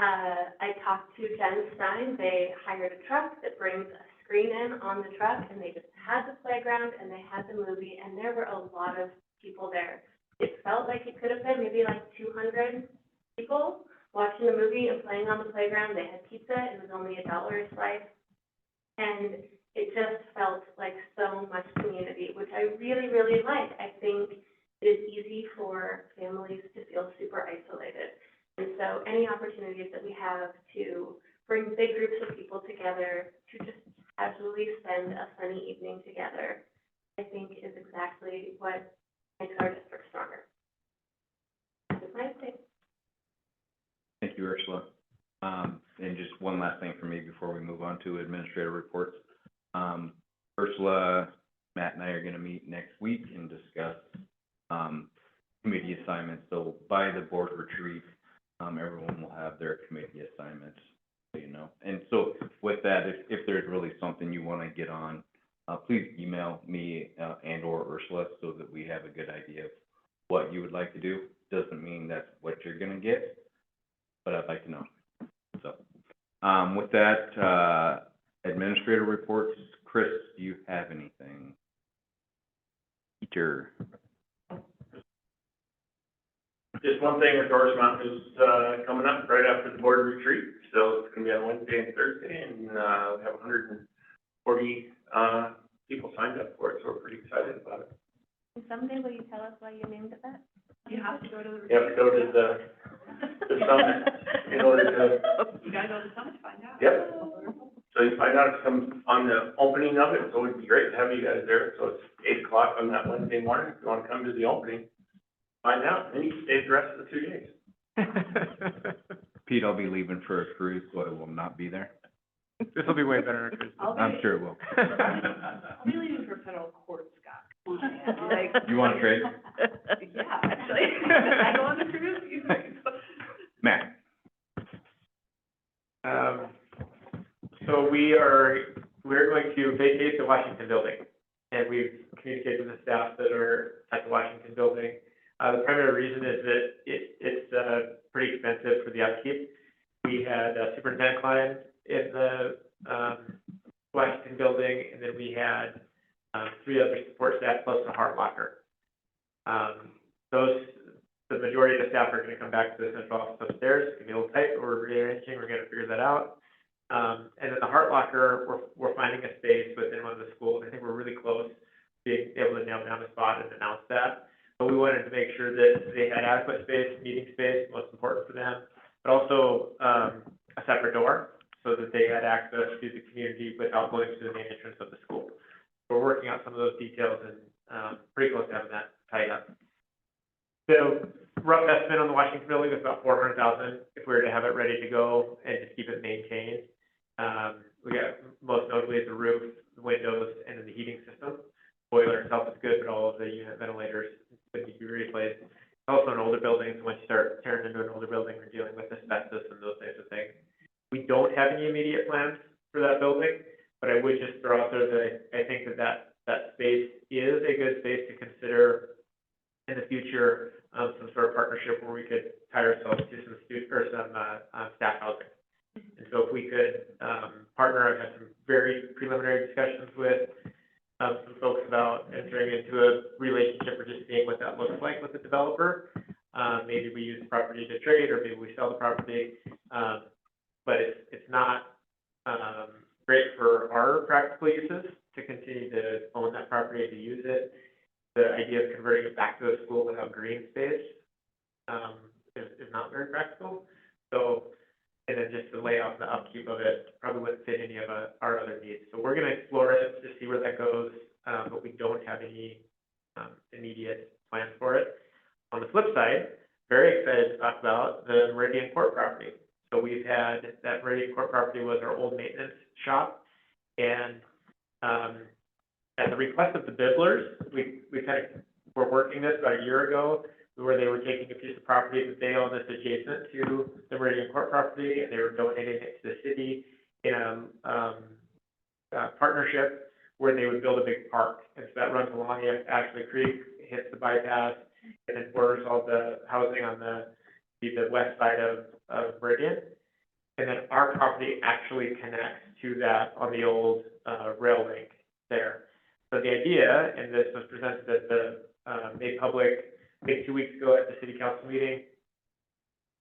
I talked to Jen Stein. They hired a truck that brings a screen in on the truck, and they just had the playground, and they had the movie, and there were a lot of people there. It felt like it could have been maybe like 200 people watching the movie and playing on the playground. They had pizza. It was only $1 a slice. And it just felt like so much community, which I really, really like. I think it is easy for families to feel super isolated. And so any opportunities that we have to bring big groups of people together to just casually spend a sunny evening together, I think is exactly what makes our district stronger. That is my thing. Thank you, Ursula. And just one last thing for me before we move on to administrative reports. Ursula, Matt and I are gonna meet next week and discuss, committee assignments. So by the board retreat, everyone will have their committee assignments, so you know. And so with that, if there's really something you wanna get on, please email me, and or Ursula so that we have a good idea of what you would like to do. Doesn't mean that's what you're gonna get, but I'd like to know. So, with that, administrative reports, Chris, do you have anything? Teacher. Just one thing, Doris Mountain is, coming up right after the board retreat, so it's gonna be on Wednesday and Thursday, and, we have 140, people signed up for it, so we're pretty excited about it. And someday will you tell us why you named it that? You have to go to the. You have to go to the summit in order to, You gotta go to the summit to find out. yep. So you find out some on the opening of it, so it'd be great to have you guys there. So it's 8 o'clock on that Wednesday morning. If you wanna come to the opening, find out, and then you can stay the rest of the 2 days. Pete, I'll be leaving for a cruise, so I will not be there. This will be way better than our Christmas. I'm sure it will. I'll be leaving for federal court, Scott. Come on, man. Like, You want to trade? Yeah, actually. I go on the cruise, you know. Matt? So we're going to vacate the Washington building, and we've communicated with the staff that are at the Washington building. The primary reason is that it's pretty expensive for the upkeep. We had Superintendent Klein in the Washington building, and then we had 3 other support staff plus a heart locker. The majority of the staff are going to come back to the central office upstairs. It's going to be a little tight, but we're rearranging. We're going to figure that out. And then the heart locker, we're finding a space within one of the schools. I think we're really close to being able to nail down a spot and announce that. But we wanted to make sure that they had adequate space, meeting space, most important for them, but also a separate door so that they had access to the community without going to the main entrance of the school. So we're working out some of those details and pretty close to having that tied up. So rough estimate on the Washington building is about $400,000 if we were to have it ready to go and just keep it maintained. We got most notably the roof, the windows, and then the heating system. Boiler itself is good, but all of the unit ventilators would need to be replaced. It's also an older building, so once you start tearing into an older building, we're dealing with asbestos and those types of things. We don't have any immediate plans for that building, but I would just throw out there that I think that space is a good space to consider in the future, some sort of partnership where we could tie ourselves to some staff housing. And so if we could partner, I've had some very preliminary discussions with some folks about entering into a relationship or just seeing what that looks like with the developer. Maybe we use the property to trade, or maybe we sell the property. But it's not great for our practical uses to continue to own that property, to use it. The idea of converting it back to a school without green space is not very practical. So, and then just the layout and the upkeep of it probably wouldn't fit any of our other needs. So we're going to explore it to see where that goes, but we don't have any immediate plans for it. On the flip side, very excited to talk about the Meridian Court property. So we've had, that Meridian Court property was our old maintenance shop, and at the request of the Bibblers, we were working this about a year ago, where they were taking a piece of property that they own that's adjacent to the Meridian Court property, and they were donating it to the city in a partnership where they would build a big park. And so that runs along Ashley Creek, hits the bypass, and then borders all the housing on the west side of Meridian. And then our property actually connects to that on the old rail link there. So the idea, and this was presented at the made public, I think 2 weeks ago at the city council meeting.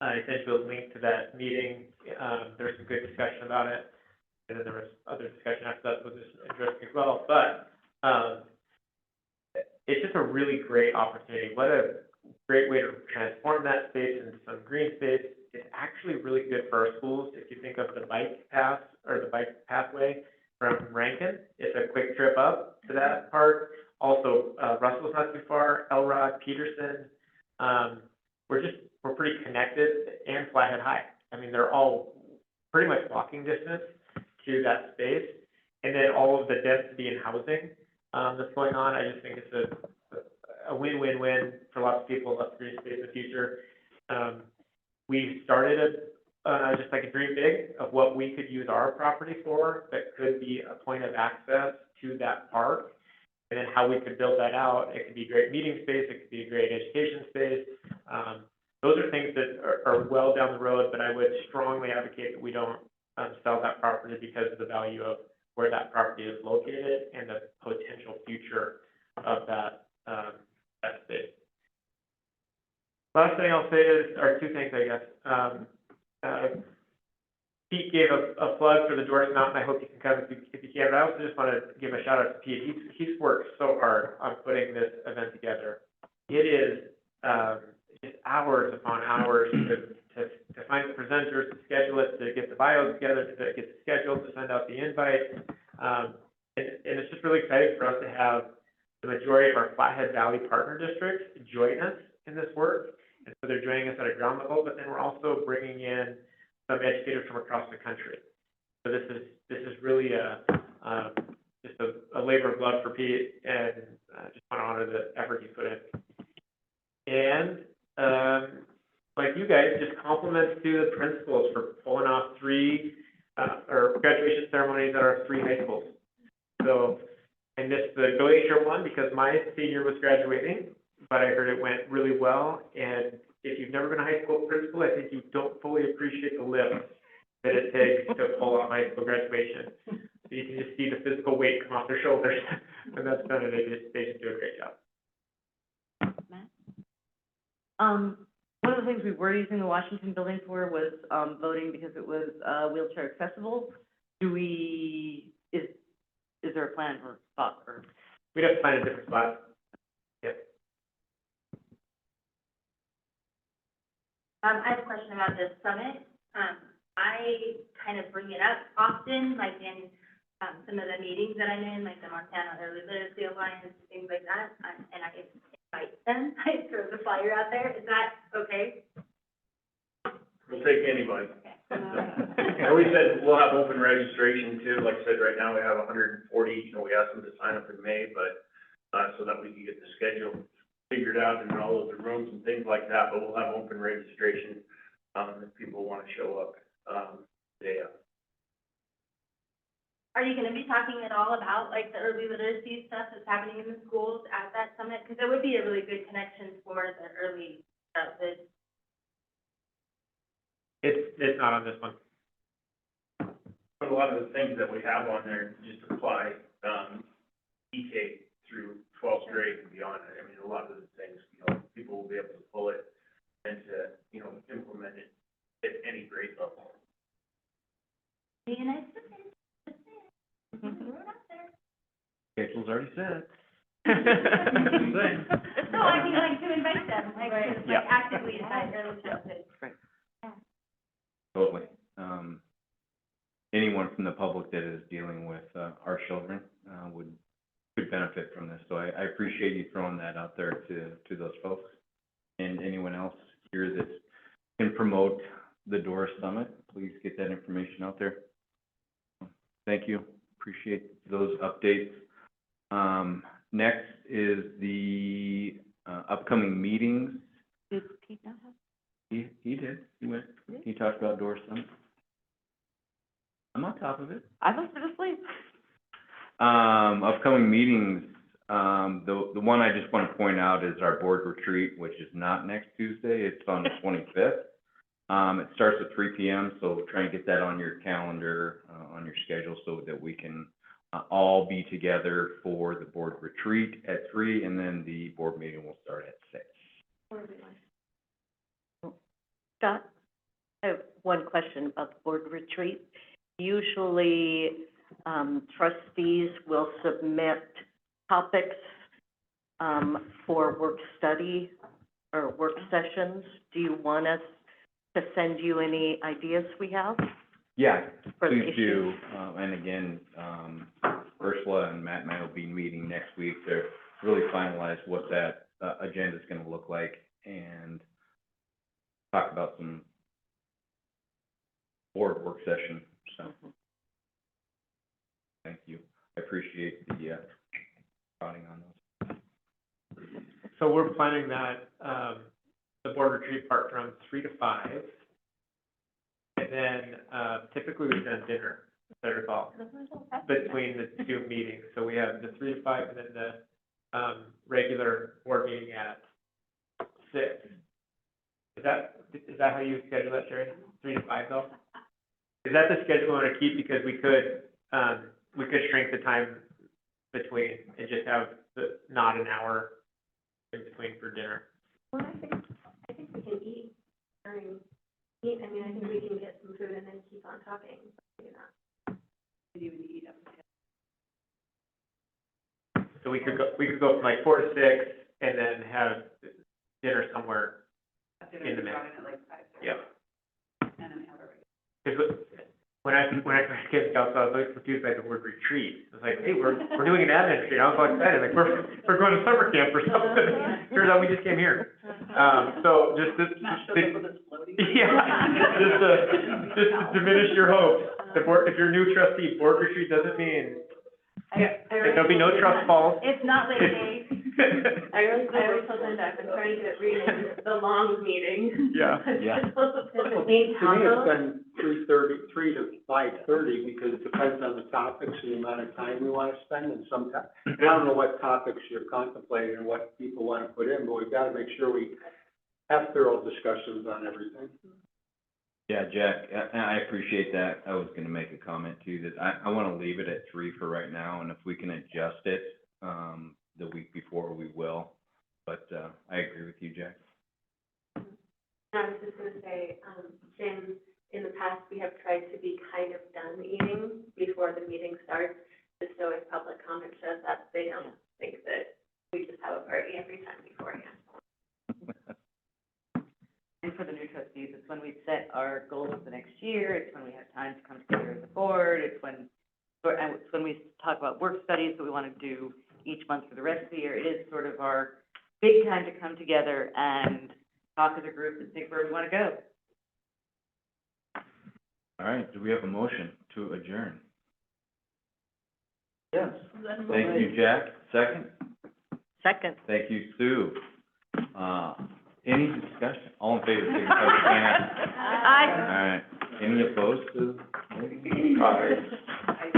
I sent you a link to that meeting. There was some good discussion about it, and then there was other discussion after that that was just interesting as well. But it's just a really great opportunity. What a great way to transform that space into some green space. It's actually really good for our schools. If you think of the bike path or the bike pathway from Rankin, it's a quick trip up to that part. Also, Russell's not too far, Elrod, Peterson. We're pretty connected, and Flathead High. I mean, they're all pretty much walking distance to that space. And then all of the density in housing that's going on, I just think it's a win-win-win for lots of people, lots of green space in the future. We started just like a dream big of what we could use our property for that could be a point of access to that park, and then how we could build that out. It could be great meeting space, it could be a great education space. Those are things that are well down the road, but I would strongly advocate that we don't sell that property because of the value of where that property is located and the potential future of that space. Last thing I'll say is, or two things, I guess. Pete gave a plug for the Doris Mountain. I hope you can come if you can. But I also just want to give a shout out to Pete. He's worked so hard on putting this event together. It is just hours upon hours to find the presenters, to schedule it, to get the bios together, to get the schedule, to send out the invite. And it's just really exciting for us to have the majority of our Flathead Valley partner districts join us in this work. And so they're joining us at a ground level, but then we're also bringing in some educators from across the country. So this is really just a labor of love for Pete, and just want to honor proud of the effort he's put in. And, like you guys, just compliments to the principals for pulling off three, or graduation ceremonies at our three high schools. So, I missed the Glacier one because my senior was graduating, but I heard it went really well, and if you've never been a high school principal, I think you don't fully appreciate the lift that it takes to pull off high school graduation. You can just see the physical weight come off their shoulders when that's done, and they just do a great job. One of the things we were using the Washington building for was, voting because it was, wheelchair accessible. Is there a plan or thought, or? We'd have to find a different spot. Yep. I have a question about this summit. I kind of bring it up often, like in, some of the meetings that I'm in, like the Montana Early Literacy Alliance, things like that, and I invite them, I throw the flyer out there. Is that okay? We'll take anybody. Okay. And we said we'll have open registration too. Like I said, right now we have 140, we asked them to sign up in May, but, so that we can get the schedule figured out and all of the rooms and things like that, but we'll have open registration, if people want to show up, day up. Are you gonna be talking at all about like the early literacy stuff that's happening in the schools at that summit? Because it would be a really good connection for the early childhood. It's not on this one. But a lot of the things that we have on there just apply, EK through 12th grade and beyond. I mean, a lot of the things, people will be able to pull it and to, implement it at any grade level. Be a nice summit. Throw it out there. Schedule's already set. No, I mean, like, to invite them, like, to, Yeah. like, actively invite early childhood. Totally. Anyone from the public that is dealing with, our children, could benefit from this. So I appreciate you throwing that out there to those folks. And anyone else here that can promote the Doris Summit, please get that information out there. Thank you. Appreciate those updates. Next is the, upcoming meetings. Did Pete not have? He did. He went. He talked about Doris Summit. I'm on top of it. I must have been asleep. Upcoming meetings, the one I just want to point out is our board retreat, which is not next Tuesday, it's on the 25th. It starts at 3 p.m., so try and get that on your calendar, on your schedule, so that we can all be together for the board retreat at 3, and then the board meeting will start at 6. Scott, I have one question about the board retreat. Usually, trustees will submit topics, for work study or work sessions. Do you want us to send you any ideas we have? Yeah, For the please do. issues? And again, Ursula and Matt and I will be meeting next week to really finalize what that agenda is going to look like and talk about some board work session. So, thank you. I appreciate the prodding on those. So we're planning that, the board retreat part from 3 to 5. And then, typically we've done dinner, if I recall, between the two meetings. So we have the 3 to 5 and then the, regular board meeting at 6. Is that how you schedule that, Sherry? 3 to 5 though? Is that the schedule we want to keep? Because we could shrink the time between and just have not an hour in between for dinner. Well, I think we can eat during, I mean, I think we can get some food and then keep on talking, maybe not. You would eat up. So we could go from like 4 to 6 and then have dinner somewhere in the middle. At like 5:30. Yep. And then have a regular. Because when I first came to Kalispell, I was always confused by the word retreat. I was like, hey, we're doing an admin retreat. I was all excited, like, we're going to summer camp or something. Turns out we just came here. So just to, yeah, just to diminish your hopes. The board, if you're a new trustee, board retreat doesn't mean, there'll be no trust falls. It's not Labor Day. I always told Linda, I've been trying to read the long meeting. Yeah. Yeah. It needs To me, it's tacos. been 3 to 5:30, because it depends on the topics and the amount of time we want to spend, and sometimes, and I don't know what topics you're contemplating or what people want to put in, but we've got to make sure we have thorough discussions on everything. Yeah, Jack, I appreciate that. I was gonna make a comment too, that I wanna leave it at 3 for right now, and if we can adjust it, the week before, we will. But, I agree with you, Jack. I was just gonna say, Jim, in the past, we have tried to be kind of done eating before the meeting starts, just so if public comment shows up, they don't think that we just have a party every time beforehand. And for the new trustees, it's when we set our goals the next year, it's when we have time to come together as a board, it's when we talk about work studies that we want to do each month for the rest of the year. It is sort of our big time to come together and talk as a group and think where we want to go. All right, do we have a motion to adjourn? Yes. Thank you, Jack. Second? Second. Thank you, Sue. Any discussion? All in favor, signify by saying aye. Aye. All right, any opposed to? Aye.